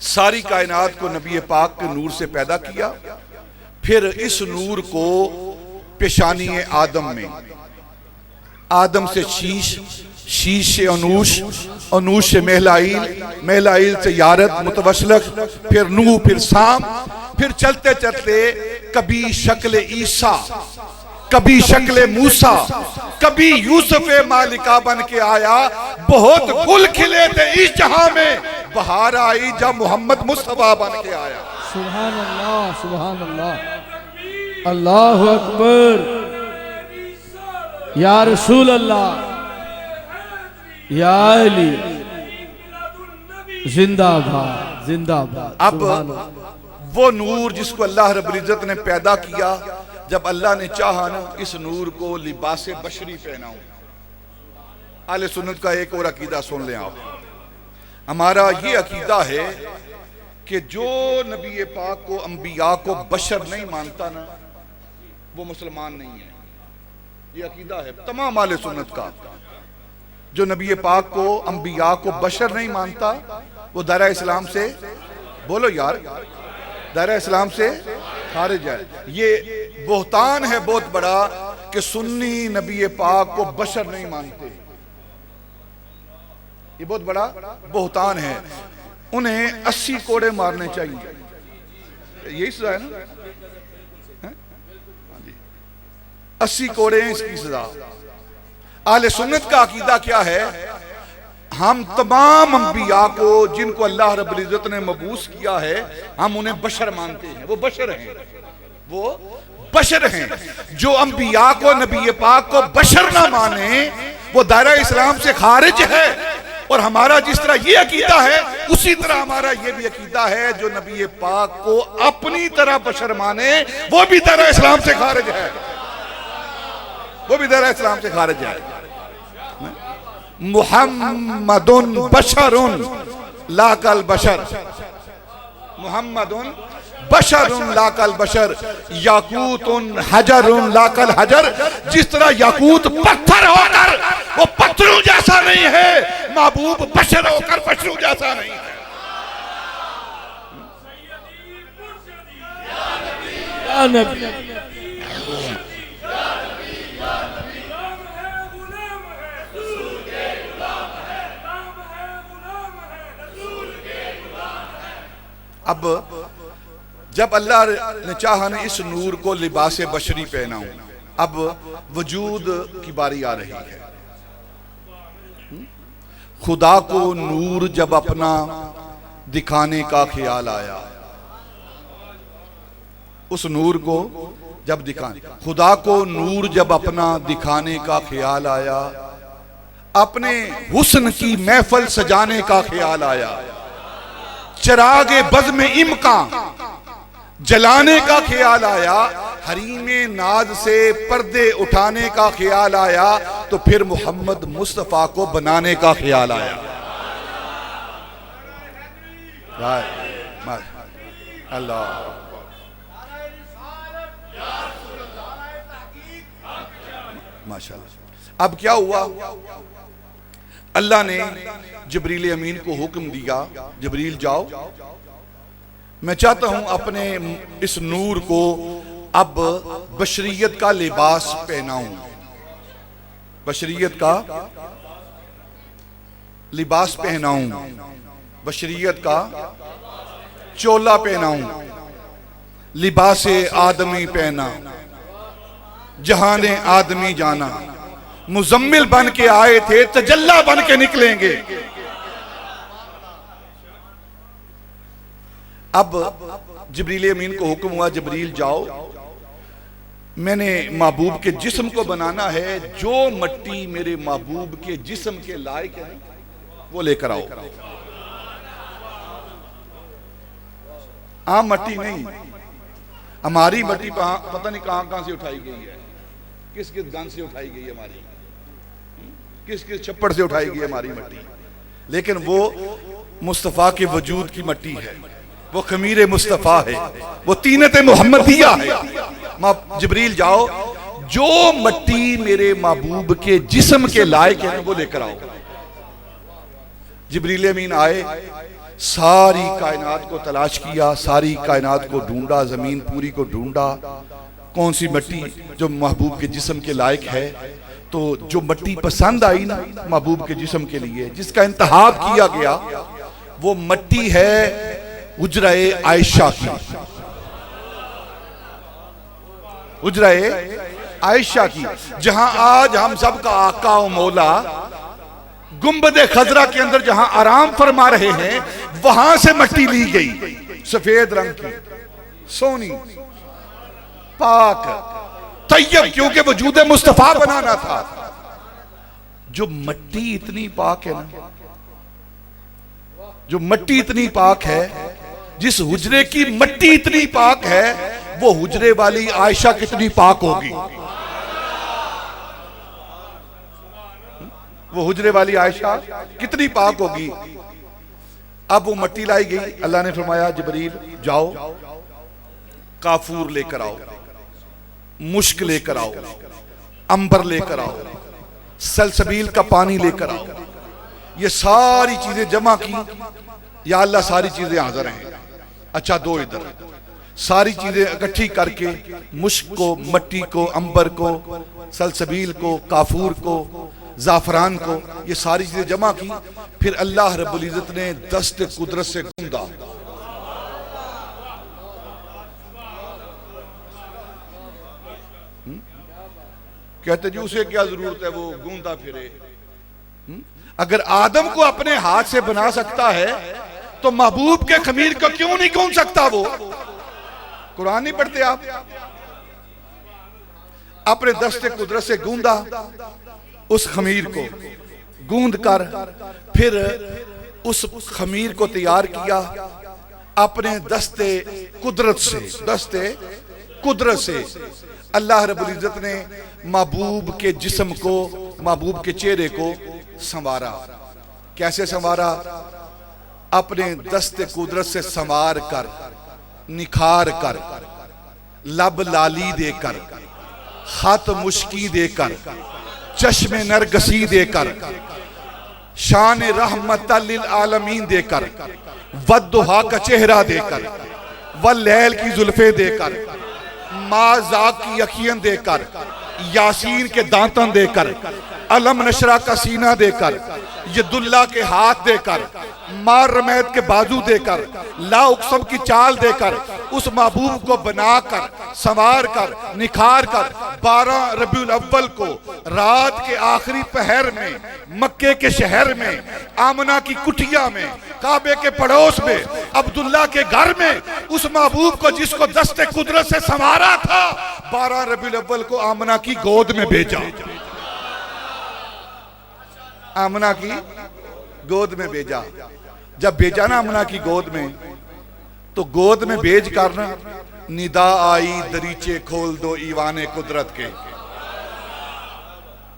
सारी कायनात को नबी पाक के नूर से पैदा किया, फिर इस नूर को पेशानी आदम में, आदम से शीश, शीश से अनूश, अनूश से महलाइल, महलाइल से यारत मुतवस्सलक, फिर नूह, फिर साम, फिर चलते चलते कभी शक्ल ईसा, कभी शक्ल मूसा, कभी यूसुफ मालिका बन के आया। बहुत गुल खिले थे इस जहां में, बहार आई जब मोहम्मद मुस्तफा बन के आया। सुभान अल्लाह, सुभान अल्लाह, अल्लाहु अकबर, या रसूल अल्लाह, या अली, जिंदाबाद जिंदाबाद। अब वो नूर जिसको अल्लाह रब्बुल इज्जत ने पैदा किया, जब अल्लाह ने चाहा ना इस नूर को लिबास बशरी पहनाऊं। आले सुन्नत का एक और अकीदा सुन लें आप। हमारा ये अकीदा है कि जो नबी पाक को, अंबिया को बशर नहीं मानता ना, वो मुसलमान नहीं है। ये अकीदा है तमाम आले सुन्नत का। जो नबी पाक को, अंबिया को बशर नहीं मानता, वो दायरा इस्लाम से, बोलो यार, दायरा इस्लाम से खारिज है। ये बोहतान है बहुत बड़ा कि सुन्नी नबी पाक को बशर नहीं मानते। ये बहुत बड़ा बोहतान है। उन्हें 80 कोड़े मारने चाहिए, यही सजा है ना? 80 कोड़े हैं इसकी सजा। आले सुन्नत का अकीदा क्या है? हम तमाम अंबिया को, जिनको अल्लाह रब्बुल इज्जत ने मबूस किया है, हम उन्हें बशर मानते हैं। वो बशर हैं, वो बशर हैं। जो अंबिया को, नबी पाक को बशर ना माने, वो दायरा इस्लाम से खारिज है। और हमारा जिस तरह ये अकीदा है, उसी तरह हमारा ये भी अकीदा है, जो नबी पाक को अपनी तरह बशर माने, वो भी दायरा इस्लाम से खारिज है, वो भी दायरा इस्लाम से खारिज है। मुहम्मदुन बशरुन लाकल बशर, मुहम्मदुन बशरुन लाकल बशर, याकूतुन हजरुन लाकल हजर। जिस तरह याकूत पत्थर होकर वो पत्थरों जैसा नहीं है, महबूब बशर होकर बशरों जैसा नहीं है। या नबी, अब जब अल्लाह ने चाहा ने इस नूर को लिबास बशरी पहनाऊं, अब वजूद की बारी आ रही है। खुदा को नूर जब अपना दिखाने का ख्याल आया, उस नूर को जब दिखाने, खुदा को नूर जब अपना दिखाने का ख्याल आया, अपने हुस्न की महफिल सजाने का ख्याल आया, चिरागे बज़ में इम्का जलाने का ख्याल आया, हरीमे नाज से पर्दे उठाने का ख्याल आया, तो फिर मोहम्मद मुस्तफा को बनाने का ख्याल आया। अल्लाह, माशाअल्लाह। अब क्या हुआ? अल्लाह ने जिब्रील अमीन को हुक्म दिया, जिब्रील जाओ, मैं चाहता हूं अपने इस नूर को अब बशरियत का लिबास पहनाऊं, बशरियत का लिबास पहनाऊं, बशरियत का चोला पहनाऊं, लिबास आदमी पहना, जहाने आदमी जाना। मुजम्मिल बन के आए थे, तजल्ला बन के निकलेंगे। अब जिब्रील अमीन को हुक्म हुआ, जिब्रील जाओ, मैंने महबूब के जिस्म को बनाना है, जो मट्टी मेरे महबूब के जिस्म के लायक है वो लेकर आओ। आम मट्टी नहीं, हमारी मट्टी पता नहीं कहां कहां से उठाई गई है, किस किस गन से उठाई गई है हमारी, किस किस छप्पड़ से उठाई गई है हमारी मट्टी, लेकिन वो मुस्तफ़ा के वजूद की मट्टी है, वो खमीर मुस्तफ़ा है, वो तीनत मोहम्मदिया है। जिब्रील जाओ, जो मट्टी मेरे महबूब के जिस्म के लायक है वो लेकर आओ। जिब्रील अमीन आए, सारी कायनात को तलाश किया, सारी कायनात को ढूंढा, जमीन पूरी को ढूंढा, कौन सी मिट्टी जो महबूब के जिस्म के लायक है। तो जो मिट्टी पसंद आई ना महबूब के जिस्म के लिए, जिसका इंतखाब किया गया, वो मिट्टी है हुजरा-ए आयशा की, हुजरा-ए आयशा की, जहां आज हम सब का आका और मौला गुंबद खजरा के अंदर जहां आराम फरमा रहे हैं, वहां से मिट्टी ली गई, सफेद रंग की, सोनी, पाक, तैयब, क्योंकि वजूद मुस्तफा बनाना था। जो मिट्टी इतनी पाक है ना, जो मिट्टी इतनी पाक है, जिस हुजरे की मिट्टी इतनी पाक है, वो हुजरे वाली आयशा कितनी पाक होगी। वो हुजरे वाली आयशा कितनी पाक होगी। अब वो मिट्टी लाई गई, अल्लाह ने फरमाया जिब्रील जाओ काफूर लेकर आओ, मुश्क लेकर आओ, अंबर लेकर आओ, सलसबील का पानी लेकर आओ। ये सारी चीजें जमा की, या अल्लाह सारी चीजें हाजिर हैं। अच्छा दो इधर, सारी चीजें इकट्ठी करके, मुश्क को, मिट्टी को, अंबर को, सलसबील को, काफूर को, जाफरान को, ये सारी चीजें जमा की। फिर अल्लाह रब्बुल इज्जत ने दस्त कुदरत से गूंदा। कहते जी उसे क्या जरूरत है वो गूंदा फिरे। अगर आदम को अपने हाथ से बना सकता है तो महबूब के खमीर को क्यों नहीं गूंद सकता वो। कुरान नहीं पढ़ते आप। अपने दस्ते कुदरत से गूंदा, उस खमीर को गूंद कर फिर उस खमीर को तैयार किया अपने दस्ते कुदरत से। दस्ते कुदरत से अल्लाह रब्बुल इज्जत ने महबूब के जिस्म को, महबूब के चेहरे को संवारा। कैसे संवारा? अपने दस्ते कुदरत से संवार कर, निखार कर, लब लाली देकर, हाथ मुश्की देकर, चश्मे नरगसी देकर, शान रहमत लिल आलमीन देकर, वद्दुहा का चेहरा देकर, वल्लैल की जुल्फे देकर, माज़ाक की अखियन देकर, यासीन के दांतन देकर, अलम नशरा का सीना देकर, यदुल्ला के हाथ देकर, मार रमैद के बाजू देकर, ला उक्सम की चाल देकर, उस महबूब को बनाकर, संवार कर, निखार कर 12 रबीउल अव्वल को रात के आखिरी पहर में मक्के के शहर में, आमना की कुटिया में, काबे के पड़ोस में, अब्दुल्ला के घर में, उस महबूब को जिसको दस्ते कुदरत से संवारा था, 12 रबीउल अव्वल को आमना की गोद में भेजा। आमना की गोद में भेजा। जब भेजा ना आमना की गोद में, तो गोद में भेज कर ना निदा आई दरीचे खोल दो ईवाने कुदरत के।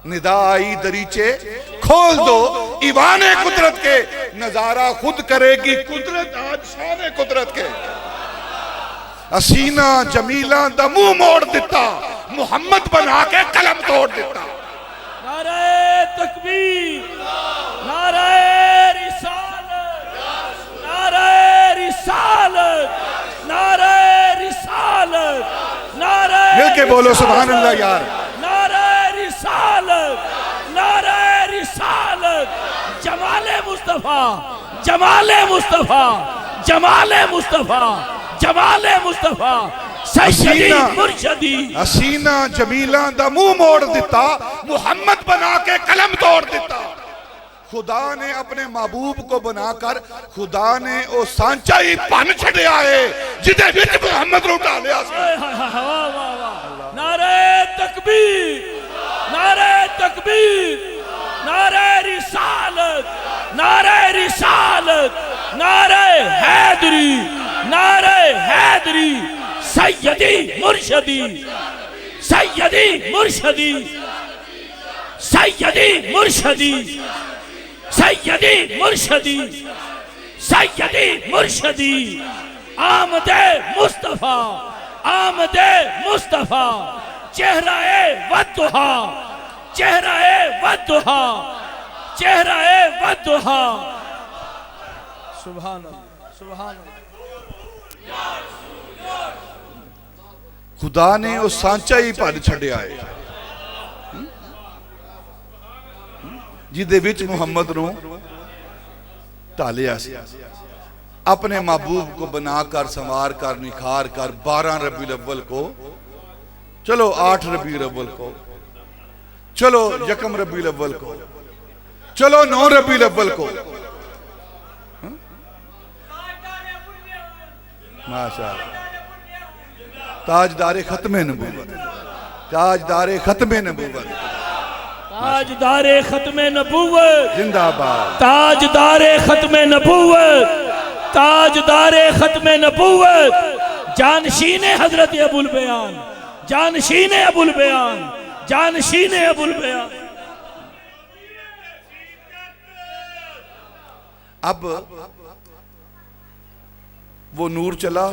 निदा आई दरीचे खोल दो ईवाने कुदरत के, नजारा खुद करेगी कुदरत आज शान कुदरत के। हसीना जमीला दा मुंह मोड़ दिता, मुहम्मद बना के कलम तोड़ दिता। नारे तकबीर, नारे रिसालत, नारे रिसालत, नारे रिसालत, नारे मिलके बोलो सुभान अल्लाह यार। नारे रिसालत, नारे रिसालत, जमाले मुस्तफा, जमाले मुस्तफा, जमाले मुस्तफा, जमाले मुस्तफा, सैयदी मुर्शदी। हसीना जमीला दा मुंह मोड़ दिता, मुहम्मद बना के कलम तोड़ दिता। खुदा ने अपने महबूब को बनाकर, खुदा ने ओ सांचा ही भन छड़िया है जिदे विच मुहम्मद नु डालिया सी। नारे तकबीर, नारे तकबीर, नारे रिसालत, नारे रिसालत, नारे हैदरी, नारे हैदरी, सैयदी मुर्शदी, सैयदी मुर्शदी, सैयदी मुर्शदी, सैयदी मुर्शदी, सैयदी मुर्शदी, आमदे मुस्तफा, आमदे मुस्तफा, चेहरा-ए वद्दुहा, चेहरा-ए वद्दुहा, चेहरा-ए वद्दुहा, सुभान अल्लाह, सुभान अल्लाह। खुदा ने वो सांचा ही भर छड़िया है जिदे विच मुहम्मद नूं ढालिया सी। अपने महबूब को बनाकर संवार कर निखार कर 12 रबीउल अव्वल को, चलो 8 रबीउल अव्वल को, चलो 1 रबीउल अव्वल को, चलो 9 रबीउल अव्वल को, माशाअल्लाह, ताजदारे खत्मे नबूवत, ताजदारे खत्मे नबूवत, ताजदारे खत्मे नबूवत जिंदाबाद, ताजदारे खत्मे नबूवत, ताजदारे खत्मे नबूवत, जानशीने हजरत अबुल बयान, जानशीने अबुल बयान, जानशीने अबुल बयान। अब वो नूर चला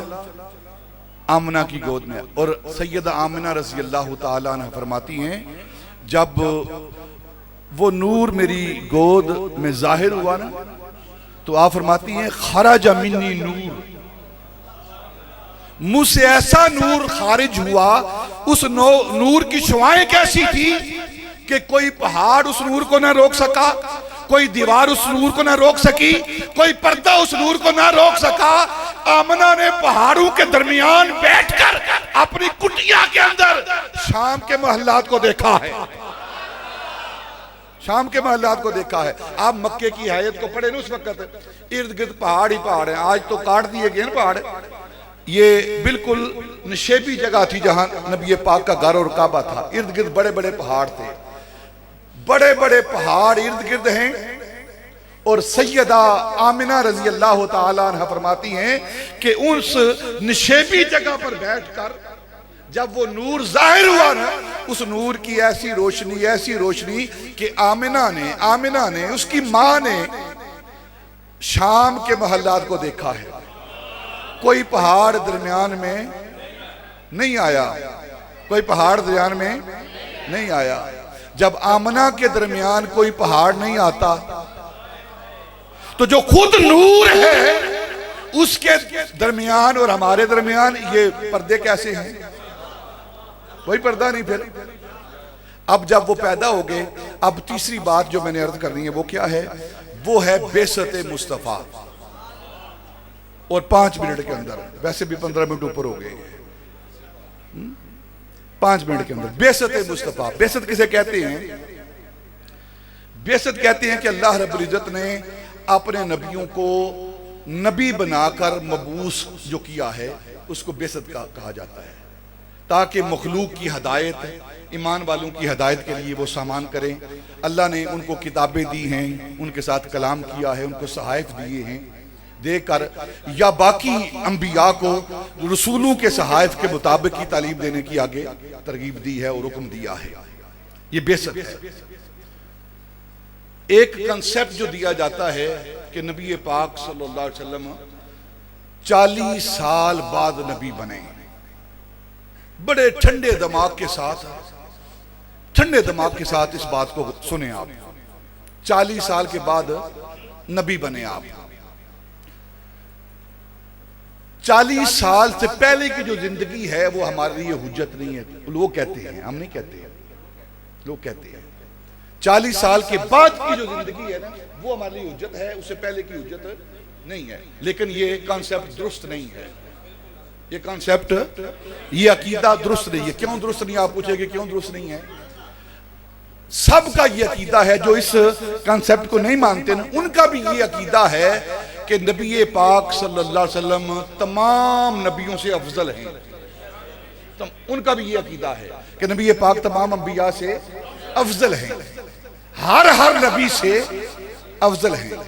आमना की गोद में, और सैयदा आमना रज़ी अल्लाह ताला अन्हा फरमाती हैं, जब वो नूर मेरी गोद में जाहिर हुआ ना, तो आप फरमाती हैं खराजा मिन्नी नूर, मुझसे ऐसा नूर खारिज हुआ। उस नूर की शुआएं कैसी थी कि कोई पहाड़ उस नूर को ना रोक सका, कोई दीवार उस नूर को ना रोक सकी, कोई पर्दा उस नूर को ना रोक सका। आमना ने पहाड़ों के दरमियान बैठकर अपनी कुटिया के अंदर शाम के महल्लात को देखा है, शाम के महल्लात को देखा है। आप मक्के की हैयत को पढ़े ना, उस वक्त इर्द गिर्द पहाड़ ही पहाड़ हैं। आज तो काट दिए गए ना पहाड़। ये बिल्कुल निशेबी जगह थी जहां नबी पाक का घर और काबा था। इर्द गिर्द बड़े बड़े पहाड़ थे, बड़े बड़े पहाड़ इर्द गिर्द हैं। और सैयदा आमिना रजी अल्लाह ताला अन्हा फरमाती हैं कि उस निशेबी जगह पर बैठकर जब वो नूर जाहिर हुआ ना, उस नूर की ऐसी रोशनी कि आमिना ने उसकी मां ने शाम के महल्लात को देखा है। कोई पहाड़ दरमियान में नहीं आया, कोई पहाड़ दरमियान में नहीं आया। जब आमना के दरमियान कोई पहाड़ नहीं आता, तो जो खुद नूर है उसके दरमियान और हमारे दरमियान ये पर्दे कैसे हैं? कोई पर्दा नहीं। फिर अब जब वो पैदा हो गए, अब तीसरी बात जो मैंने अर्ज करनी है वो क्या है? वो है बेसत मुस्तफा। और 5 मिनट के अंदर, वैसे भी 15 मिनट ऊपर हो गए, 5 मिनट के अंदर बेसत मुस्तफा। बेसत किसे कहते हैं? बेसत कहते हैं कि अल्लाह रब्बुल इज्जत ने अपने नबियों को नबी बनाकर मबूस जो किया है उसको बेसत कहा जाता है, ताकि मखलूक की हदायत, ईमान वालों की हदायत के लिए वो सामान करें। अल्लाह ने उनको किताबें दी हैं, उनके साथ कलाम किया है, उनको सहायफ दिए हैं देकर, या बाकी अंबिया को रसूलों के सहायफ के मुताबिक की तालीम देने की आगे तरगीब दी है और हुक्म दिया है। ये बेसत है। एक कंसेप्ट जो दिया जाता है कि नबी पाक सल्लल्लाहु अलैहि वसल्लम 40 साल बाद नबी बने। बड़े ठंडे दिमाग के साथ इस बात को सुने आप। 40 साल के बाद नबी बने आप। 40 साल से पहले की जो जिंदगी है वो हमारे लिए हुज्जत नहीं है। लोग कहते हैं, हम नहीं कहते, लोग कहते हैं 40 साल के बाद की जो जिंदगी है ना वो हमारे लिए हुज्जत है, उससे पहले की हुज्जत नहीं है। लेकिन ये कॉन्सेप्ट दुरुस्त नहीं है। ये कॉन्सेप्ट, ये अकीदा दुरुस्त नहीं है। क्यों दुरुस्त नहीं? आप पूछेंगे क्यों दुरुस्त नहीं है? सबका ये अकीदा है जो इस कॉन्सेप्ट को नहीं मानते ना, उनका भी ये अकीदा है कि नबी पाक सल्लल्लाहु अलैहि वसल्लम तमाम नबियों से अफजल हैं। उनका भी ये अकीदा है कि नबी पाक तमाम अंबिया से अफजल हैं, हर नबी से अफजल हैं।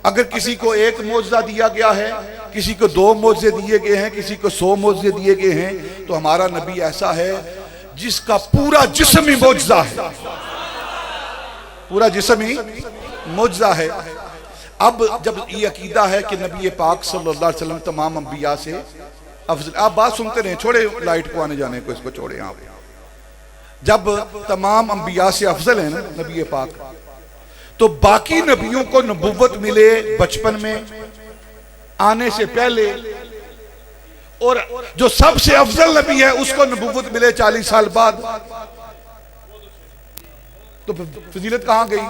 अगर किसी को एक मौजज़ा दिया गया है, किसी को 2 मौजज़े दिए गए हैं, किसी को 100 मौजज़े दिए गए हैं, तो हमारा नबी ऐसा है जिसका पूरा जिस्म ही मौजज़ा है, पूरा जिस्म ही मौजज़ा है। अब जब ये अकीदा है कि नबी पाक सल्लल्लाहु अलैहि वसल्लम तमाम अंबिया से अफजल, आप बात सुनते रहे, छोड़े लाइट को आने जाने को, इसको छोड़े आप। जब तमाम अंबिया से अफजल है ना नबी पाक, तो बाकी नबियों को नबुव्वत मिले बचपन में, आने से पहले, और जो सबसे अफजल नबी है उसको नबूवत मिले 40 साल बाद, तो फजीलत कहां गई?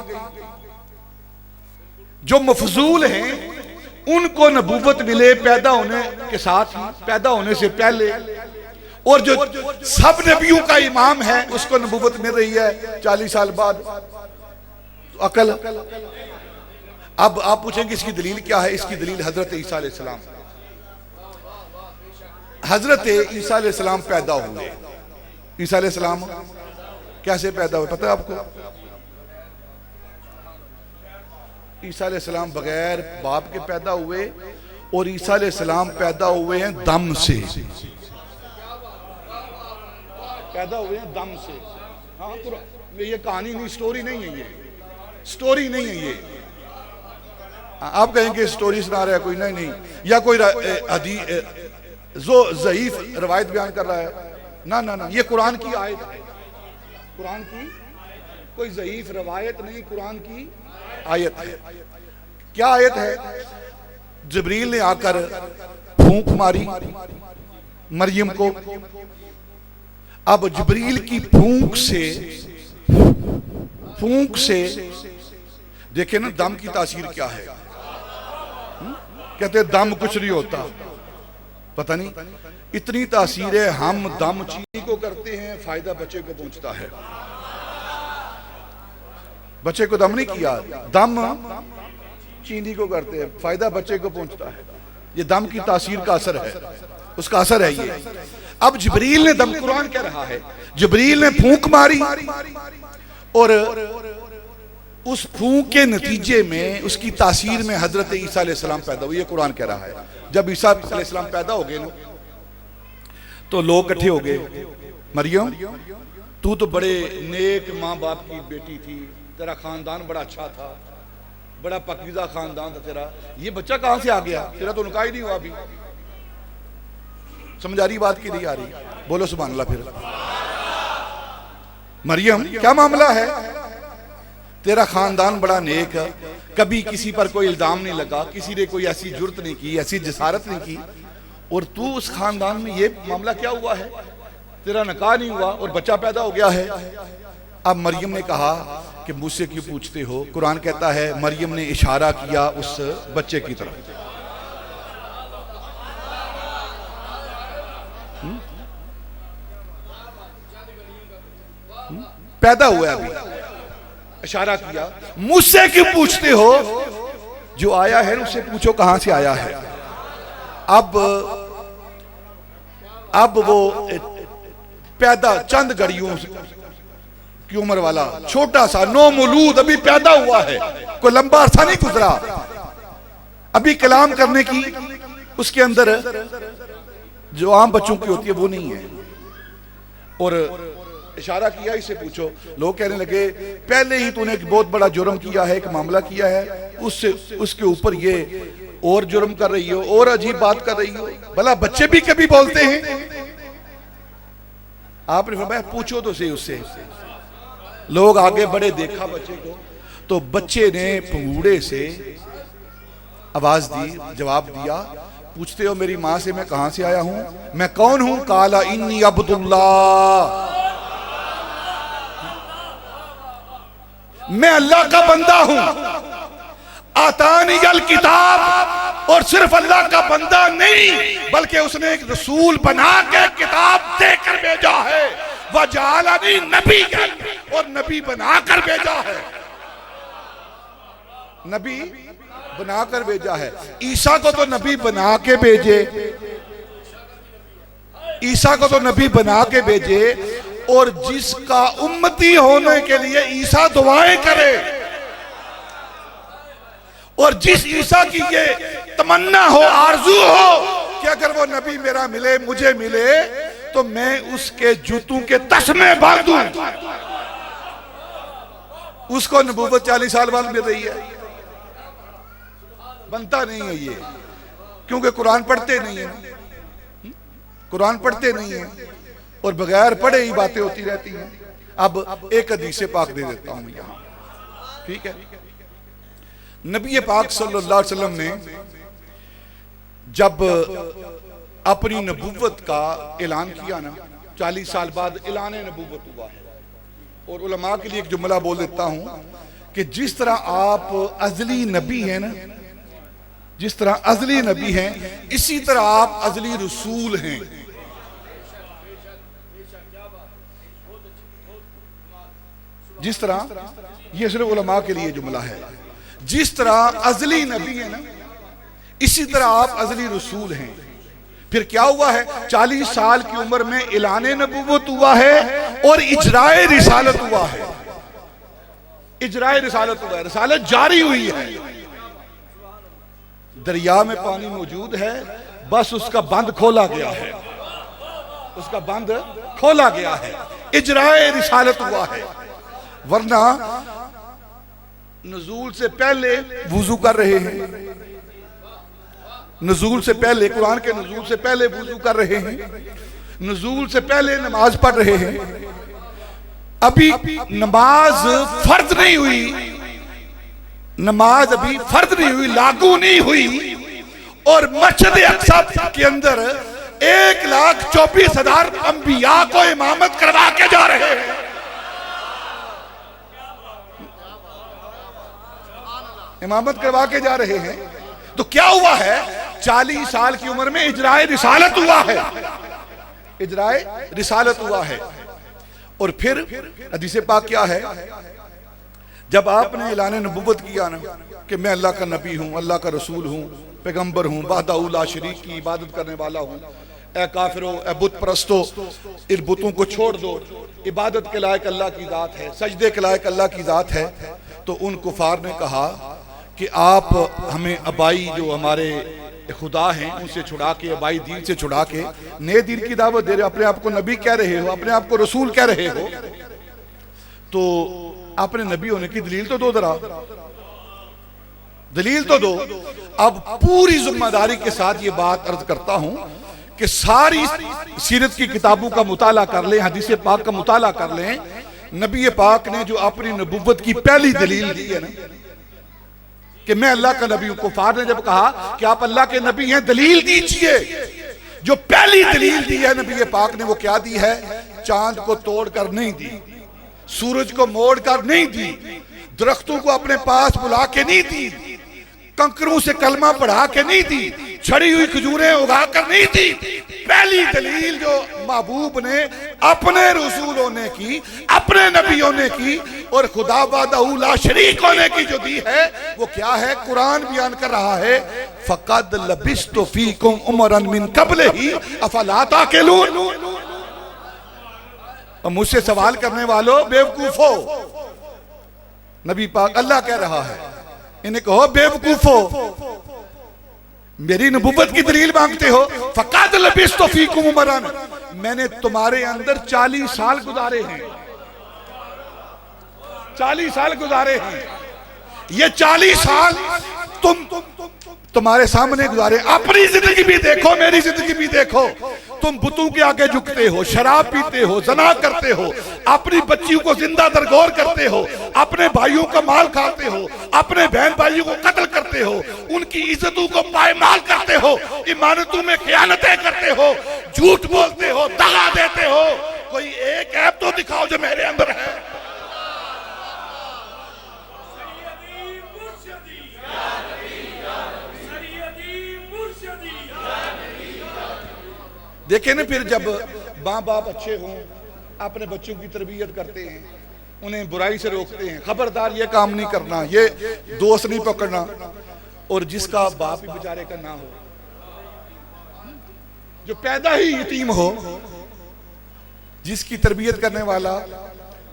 जो मफजूल हैं उनको नबूवत मिले पैदा होने के साथ ही, पैदा होने से पहले, और जो सब नबियों का इमाम है उसको नबूवत मिल रही है 40 साल बाद। तो अकल। अब आप पूछेंगे इसकी दलील क्या है? इसकी दलील हजरत ईसा अलैहिस्सलाम, हजरत ईसा अलैहिस्सलाम पैदा हुए। ईसा अलैहिस्सलाम कैसे पैदा हुए पता है आपको? ईसा अलैहिस्सलाम बगैर बाप के पैदा हुए, और ईसा अलैहिस्सलाम पैदा हुए हैं दम से, पैदा हुए हैं दम से। हाँ, ये कहानी नहीं, स्टोरी नहीं है, ये स्टोरी नहीं है ये। आप कहेंगे स्टोरी सुना रहा है कोई, नहीं नहीं, या कोई जो ज़ईफ रवायत बयान कर रहा है, ना ना ना, ये कुरान की आयत है, कुरान की कोई ज़ईफ रवायत नहीं, कुरान की आयत है। क्या आयत है? जिब्रील ने आकर फूंक मारी मरियम को। अब जिब्रील की फूंक से देखे ना दम की तासीर क्या है। कहते दम कुछ नहीं होता, पता नहीं इतनी तासीर है। हम दम चीनी को करते हैं, फायदा बच्चे को पहुंचता है। बच्चे को दम नहीं किया, दम चीनी को करते हैं, फायदा बच्चे को पहुंचता है। ये दम की तासीर का असर है, उसका असर है ये। अब जिब्रील ने दम, कुरान कह रहा है, जिब्रील ने फूंक मारी और उस फूंक के नतीजे में, उसकी तासीर में हजरत ईसा अलैहिस्सलाम पैदा हुए। ये कुरान कह रहा है। जब ईसा अलैहिस्सलाम पैदा हो गए ना, तो लोग इकट्ठे हो गए, मरियम तू तो बड़े नेक माँ बाप की बेटी थी, तेरा खानदान बड़ा अच्छा था, बड़ा पकीज़ा खानदान था तेरा, ये बच्चा कहां से आ गया? तेरा तो निकाह ही नहीं हुआ अभी। समझ आ रही बात की नहीं आ रही? बोलो सुभान अल्लाह। फिर मरियम क्या मामला है? तेरा खानदान बड़ा नेक है, कभी किसी पर कोई इल्जाम नहीं लगा, किसी ने कोई ऐसी जुर्त नहीं की, ऐसी जसारत नहीं की, और तू उस खानदान में ये मामला क्या हुआ है? तेरा निकाह नहीं हुआ और बच्चा पैदा हो गया है। अब मरियम ने कहा कि मुझसे क्यों पूछते हो? कुरान कहता है मरियम ने इशारा किया उस बच्चे की तरफ। पैदा हुआ अभी, इशारा किया, मुझसे क्यों पूछते हो? जो आया है उससे पूछो कहां से आया है। अब वो पैदा चंद घड़ियों की उम्र वाला छोटा सा नो मौलूद अभी पैदा हुआ है, कोई लंबा अरसा नहीं गुजरा, अभी कलाम करने की उसके अंदर जो आम बच्चों की होती है वो नहीं है। और इशारा किया, इससे पूछो। लोग कहने लगे पहले ही तूने एक बहुत बड़ा जुर्म किया है, एक मामला किया है, उससे उसके ऊपर ये और जुर्म कर रही हो, और अजीब बात कर रही हो। भला बच्चे भी कभी बोलते हैं? आपने फरमाया पूछो तो सही उससे। लोग आगे बढ़े, देखा बच्चे को, तो बच्चे ने पंगूड़े से आवाज दी, जवाब दिया, पूछते हो मेरी माँ से मैं कहां से आया हूं, मैं कौन हूं? काला इन्नी अब्दुल्लाह, मैं अल्लाह का बंदा हूं। आतानी अल किताब, और सिर्फ अल्लाह का बंदा नहीं बल्कि उसने एक रसूल बना के किताब देकर भेजा है। वजालनी नबी, और नबी बनाकर भेजा है, नबी बनाकर भेजा है। ईसा को तो नबी बना के भेजे, ईसा को तो नबी बना के भेजे, और जिसका उम्मती होने के लिए ईसा दुआएं करे, और जिस ईसा की ये तमन्ना हो, आरजू हो कि अगर वो नबी मेरा मिले, मुझे मिले, तो मैं उसके जूतों के तस्मे बांधूं, उसको नबूवत 40 साल बाद मिल रही है। बनता नहीं है ये, क्योंकि कुरान पढ़ते नहीं है, कुरान पढ़ते नहीं है, और बगैर पढ़े ही बातें होती रहती हैं। अब एक हदीस पाक दे देता हूं यहां, ठीक है। नबी पाक सल्लल्लाहु अलैहि वसल्लम ने जब अपनी नबूवत का ऐलान किया ना, 40 साल बाद ऐलान नबूवत हुआ है। और उलमा के लिए एक जुमला बोल देता हूं कि जिस तरह आप अजली नबी हैं ना, जिस तरह अजली नबी हैं, इसी तरह आप अजली रसूल हैं। जिस तरह, ये सिर्फ उलमा के लिए जुमला है, जिस तरह अजली नबी है ना, इसी तरह आप अजली रसूल हैं। फिर क्या हुआ है, 40 साल की उम्र में ऐलान नबूवत हुआ है और इजराए रिसालत हुआ है। इजराए रिसालत हुआ है, रिसालत जारी हुई है। दरिया में पानी मौजूद है, बस उसका बंद खोला गया है, उसका बंद खोला गया है, इजराए रिसालत हुआ है। वरना नुज़ूल से पहले वुजू कर रहे हैं, नुज़ूल से पहले, कुरान के नुज़ूल से पहले वुजू कर रहे हैं, नुज़ूल से पहले नमाज पढ़ रहे हैं। अभी नमाज फर्ज नहीं हुई, नमाज अभी फर्ज नहीं हुई, लागू नहीं हुई, और मस्जिद अक्सा के अंदर 1,24,000 अंबिया को इमामत करवा के जा रहे हैं। इमामत करवा के जा रहे हैं। तो क्या हुआ है, 40 साल की उम्र में इजराए रिसालत हुआ है, इजराए रिसालत हुआ है। और फिर हदीस पाक क्या है, जब आपने ऐलान नबूवत किया ना कि मैं अल्लाह का नबी हूं, अल्लाह का रसूल हूं, पैगंबर हूं, वहदहू ला शरीक की इबादत करने वाला हूं, ए काफिरो, ए बुत परस्तो, इन बुतों को छोड़ दो, इबादत के लायक अल्लाह की जात है, सजदे के लायक अल्लाह की जात है। तो उन कुफार ने कहा कि आप हमें अबाई जो हमारे खुदा हैं उनसे छुड़ा के, अबाई दीन से छुड़ा के नए दीन की दावत दे रहे हो, अपने आप को नबी कह रहे हो, अपने आप को रसूल कह रहे हो, तो अपने नबी होने की दलील तो दो, जरा दलील तो दो। अब पूरी जिम्मेदारी के साथ ये बात अर्ज करता हूं कि सारी सीरत की किताबों का मुताला कर लें, हदीस पाक का मुताला कर लें। नबी पाक ने जो अपनी नबूवत की पहली दलील दी है ना कि मैं अल्लाह का नबी हूं, कुफार ने जब कहा कि आप अल्लाह के नबी हैं, दलील दीजिए, जो पहली दलील दी है नबी पाक ने वो क्या दी है, चांद को तोड़कर नहीं दी, सूरज को मोड़कर नहीं दी, दरख्तों को अपने पास बुला के नहीं दी, कंकरों से कलमा पढ़ा के नहीं दी, छड़ी हुई खजूरें उगा कर नहीं दी। पहली दलील जो महबूब ने अपने रसूल होने की, अपने नबी होने की और खुदा वहदहू ला शरीक होने की जो दी है वो क्या है, कुरान बयान कर रहा है, फ़क़द लबिस्तु फ़ीकुम उमरन मिन क़ब्लिही अफ़ला ताक़िलून। और मुझसे सवाल करने वालों बेवकूफो, नबी पाक अल्लाह कह रहा है, इन्हें कहो बेवकूफो, मेरी नबूवत की दलील मांगते हो। फ़क़द लबिस्तु फ़ीकुम उमरन, मैंने तुम्हारे अंदर 40 साल गुजारे हैं, 40 साल गुजारे हैं। ये 40 साल तुम्हारे सामने गुजारे। अपनी जिंदगी भी देखो, मेरी जिंदगी भी देखो। तुम बुतों के आगे झुकते हो, शराब पीते हो, जना करते हो, अपनी बच्चियों को जिंदा दरगोर करते हो, अपने भाइयों का माल खाते हो, अपने बहन भाइयों को कत्ल करते हो, उनकी इज्जतों को पायमाल करते हो, इमानतों में खयानतें करते हो, झूठ बोलते हो, दगा देते हो। कोई एक ऐप तो दिखाओ जो मेरे अंदर है। देखें ना, फिर जब माँ बाप अच्छे हों, अपने बच्चों की तरबियत करते हैं, उन्हें बुराई से रोकते हैं, खबरदार ये काम नहीं करना, ये दोस्त नहीं पकड़ना, और जिसका बाप ही बेचारे का ना हो, जो पैदा ही यतीम हो, जिसकी तरबियत करने वाला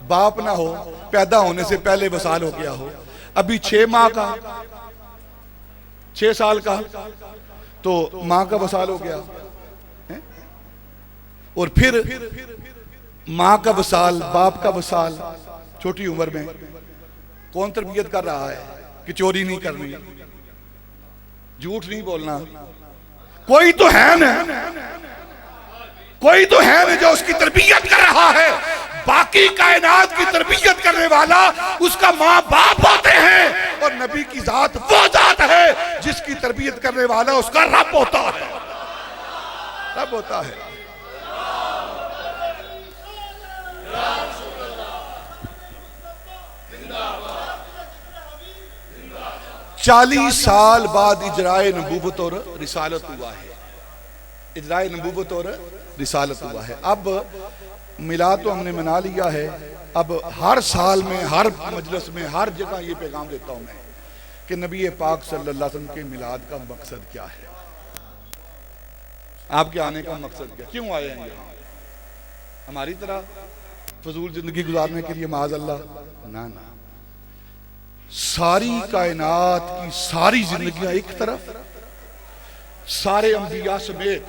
बाप ना हो, पैदा होने से पहले वसाल हो गया हो, अभी 6 माह का, 6 साल का, तो माँ का वसाल हो गया, और फिर माँ का वसाल, बाप का वसाल छोटी उम्र में। कौन तरबियत कर रहा है कि चोरी नहीं करनी, झूठ नहीं बोलना? कोई तो है ना, कोई तो है ना जो उसकी तरबियत कर रहा है। बाकी कायनात की तरबियत करने वाला उसका माँ बाप होते हैं। और नबी की जात वो जात है जिसकी तरबियत करने वाला उसका रब होता है, रब होता है। 40 साल बाद इजराए नबूवत और रिसालत हुआ है, इजराए नबूवत और रिसालत हुआ है। अब मिलाद तो हमने मना लिया है, अब हर साल में, हर मजलिस में, हर जगह ये पैगाम देता हूं मैं कि नबी पाक सल्लल्लाहु अलैहि वसल्लम के मिलाद का मकसद क्या है, आपके आने का मकसद क्या, क्यों आए हैं यहाँ? हमारी तरह फजूल जिंदगी गुजारने के लिए माज़ अल्लाह? ना ना, सारी कायनात की सारी जिंदगियां एक तरफ, सारे अंबिया समेत,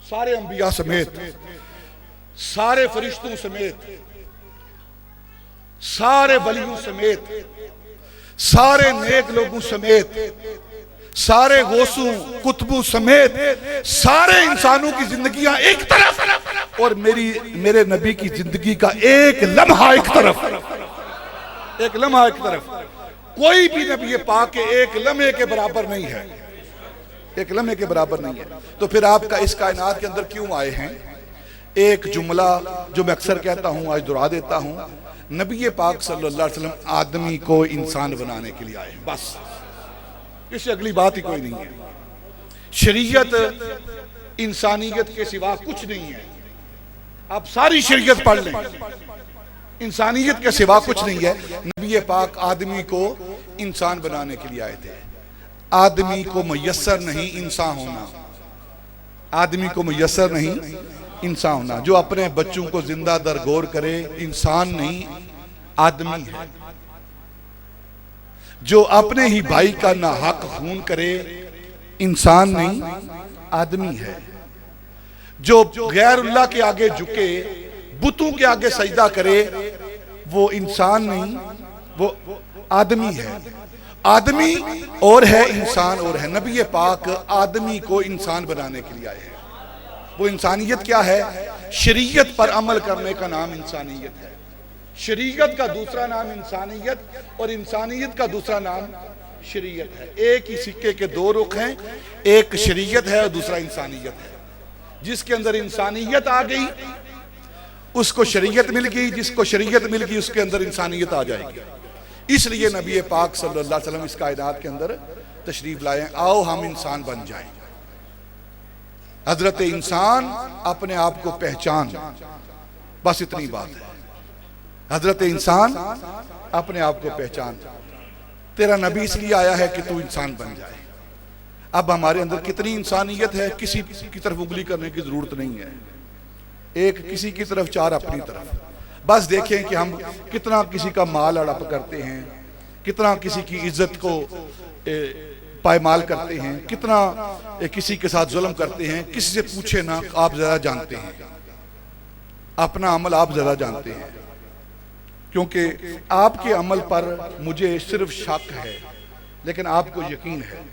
सारे अंबिया समेत, सारे फरिश्तों समेत, सारे वलियों समेत, सारे नेक लोगों समेत, सारे गौसों कुतबों समेत सारे इंसानों की जिंदगियां एक तरफ और मेरे नबी की जिंदगी का एक लम्हा एक तरफ, एक लम्हा एक तरफ। कोई भी नबी पाक के एक लम्हे के बराबर नहीं है, एक लम्हे के बराबर नहीं है। तो फिर आपका इस कायनात के अंदर क्यों आए हैं? एक जुमला जो मैं अक्सर कहता हूं, आज दोहरा देता हूं, नबी पाक सल्लल्लाहु अलैहि वसल्लम आदमी को इंसान बनाने के लिए आए, बस, इससे अगली बात ही कोई नहीं है। शरीयत इंसानियत के सिवा कुछ नहीं है। आप सारी शरीयत पढ़ लें, इंसानियत के सिवा कुछ नहीं है। नबी पाक आदमी को इंसान बनाने के लिए आए थे। आदमी को मुयस्सर नहीं इंसान होना, आदमी को मुयस्सर नहीं इंसान होना। जो अपने बच्चों को जिंदा दरगोर करे इंसान नहीं, आदमी है। जो अपने ही भाई का नाहक खून करे इंसान नहीं, आदमी है। जो गैरुल्लाह के आगे झुके, बुतों के आगे सजदा करे, वो इंसान नहीं, वो आदमी है। आदमी और है, इंसान और है। नबी पाक आदमी को इंसान बनाने के लिए आए हैं। वो इंसानियत क्या है? शरीयत पर अमल करने का नाम इंसानियत है। शरीयत का दूसरा नाम इंसानियत और इंसानियत का दूसरा नाम शरीयत है। एक ही सिक्के के दो रुख हैं, एक शरीयत है और दूसरा इंसानियत है। जिसके अंदर इंसानियत आ गई उसको शरीयत मिल गई, जिसको शरीयत मिल गई उसके अंदर इंसानियत आ जाएगी। इसलिए नबी पाक सल्लल्लाहु अलैहि वसल्लम इस कायनात के अंदर तशरीफ लाए, आओ हम इंसान बन जाएं। हजरत इंसान अपने आप को पहचान, बस इतनी बात है। हजरत इंसान अपने आप को पहचान। तेरा नबी इसलिए आया है कि तू इंसान बन जाए। अब हमारे अंदर कितनी इंसानियत है, किसी की तरफ उंगली करने की जरूरत नहीं है। एक किसी की तरफ, चार अपनी तरफ। बस देखें कि हम कितना किसी का माल हड़प करते हैं, कितना किसी की इज्जत को पायमाल करते हैं, कितना किसी के साथ जुल्म करते हैं। किसी से पूछे ना, आप ज्यादा जानते हैं, अपना अमल आप ज्यादा जानते हैं। क्योंकि आपके अमल पर मुझे सिर्फ शक है, लेकिन आपको यकीन है,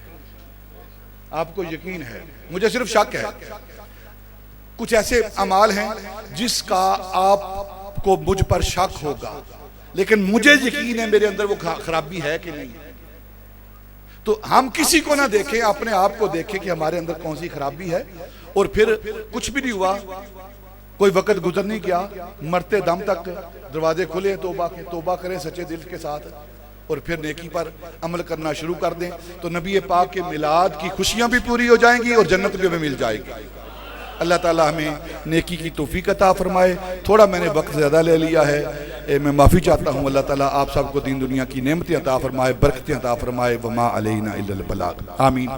आपको यकीन है, मुझे सिर्फ शक है। कुछ ऐसे अमाल हैं जिसका आपको मुझ पर शक होगा, लेकिन मुझे यकीन है मेरे अंदर वो खराबी है कि नहीं। तो हम किसी को ना देखें, अपने आप को देखें कि हमारे अंदर कौन सी खराबी है। और फिर कुछ भी नहीं हुआ, कोई वक्त गुजर नहीं गया, मरते दम तक दरवाजे खुले तौबा के, तौबा करें सच्चे दिल के साथ और फिर नेकी पर अमल करना शुरू कर दें, तो नबी पाक के मिलाद की खुशियां भी पूरी हो जाएंगी और जन्नत भी हमें मिल जाएगी। अल्लाह ताला हमें नेकी की तौफीक अता फरमाए। थोड़ा मैंने वक्त ज़्यादा ले लिया है, मैं माफ़ी चाहता हूँ। अल्लाह ताला आप सबको दीन दुनिया की नेमतें अता फरमाए, बरकतें अता फरमाए। वमा अलैना इल्लल बलाग। आमीन।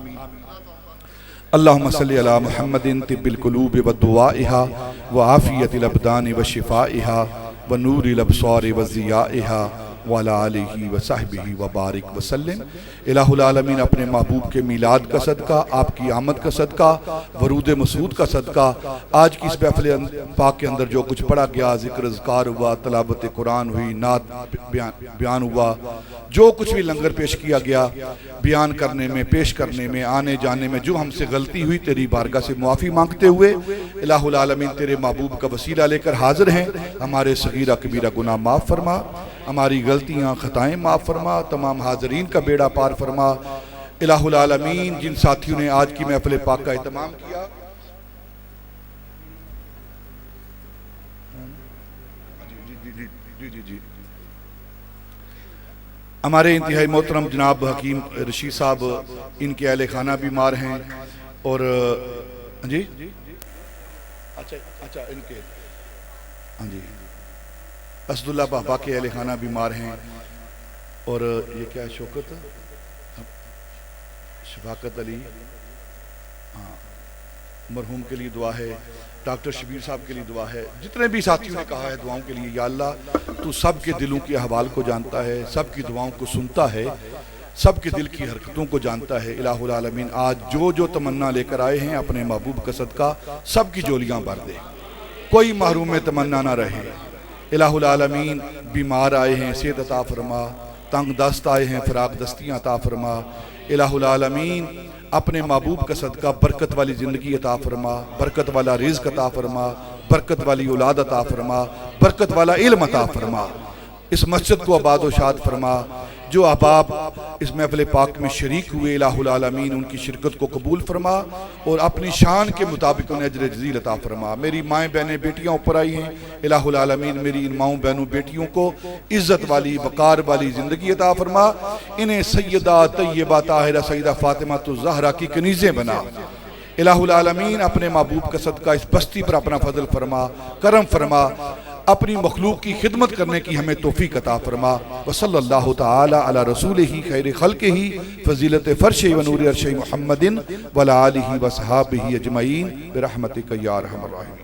अल्लाहुम्मा सल्लि अला मुहम्मदिन तिब्बिल कुलूब व दुआइहा व आफियतिल अबदान व शिफाइहा व नूरिल अबसार व ज़ियाइहा व अला आलिहि व सहबिहि व बारिक व सल्लिम। इलाहुल आलमीन अपने महबूब के मिलाद का सदका, आपकी आमद का सदका, वरूद मसूद का सदका, आज की इस महफिल पाक के अंदर जो कुछ पढ़ा गया, जिक्र अज़कार हुआ, तलावत कुरान हुई, नात बयान हुआ, जो कुछ भी लंगर पेश किया गया, बयान करने में, पेश करने में, आने जाने में जो हमसे गलती हुई, तेरी बारगाह से मुआफ़ी मांगते हुए इलाहुल आलमीन तेरे महबूब का वसीला लेकर हाजिर हैं। हमारे सगीरा कबीरा गुनाह माफ़ फरमा। हमारी गलतियाँ खताएँ माफ़ फरमा, तमाम हाजरीन का बेड़ा पार फरमा। इलाहुल आलमीन जिन साथियों ने आज की महफिल पाक का एहतमाम किया, जी हमारे इंतहाई मोहतरम जनाब हकीम रशीद साहब, इनके अहले खाना बीमार हैं और जी अच्छा इनके हाँ जी असदुल्ला बाबा के अहले खाना बीमार हैं और ये क्या शौकत शफाकत अली, हाँ मरहूम के लिए दुआ है, डॉक्टर शबीर साहब के लिए दुआ है, जितने भी साथियों ने कहा है दुआओं के लिए। या अल्लाह तू सब के दिलों के अहवाल को जानता है, सब की दुआओं को सुनता है, सब के दिल की हरकतों को जानता है। इलाहुल आलमीन आज जो जो तमन्ना लेकर आए हैं अपने महबूब का सदका सब की झोलियाँ भर दे, कोई महरूम में तमन्ना ना रहे। इलाहुल आलमीन बीमार आए हैं सेहत अता फरमा, तंग दस्त आए हैं फिराक दस्तियाँ अता फरमा। इलाहुल आलमीन अपने महबूब का सदका बरकत वाली ज़िंदगी अता फरमा, बरकत वाला रिज़्क़ अता फरमा, बरकत वाली औलाद अता फरमा, बरकत वाला इल्म अता फरमा। इस मस्जिद को आबाद व शाद फरमा। जो अहबाब इस महफिल पाक में शरीक हुए इलाहुल आलमीन उनकी शिरकत को कबूल फरमा और अपनी शान के मुताबिक उन्हें अजर जज़ील अता फरमा। मेरी माएँ बहनें बेटियाँ ऊपर आई हैं, इलाहुल आलमीन मेरी इन माओं बहनों बेटियों को इज़्ज़त वाली वक़ार वाली ज़िंदगी अता फरमा। इन्हें सैयदा तय्यबा ताहिरा सईदा फ़ातिमा तो ज़हरा की कनीज़ें बना। इलाहुल आलमीन अपने महबूब का सदका इस बस्ती पर अपना फजल फरमा, करम फरमा, अपनी मखलूक की खिदमत करने की हमें तौफीक अता फरमा। वसल्लल्लाहु तआला अला रसूलिही खैर खल्क़िही फजीलत फर्श व नूर अर्श मुहम्मदिन व अला आलिही व सहाबिही अजमईन बिरहमतिक या अरहमर राहिमीन।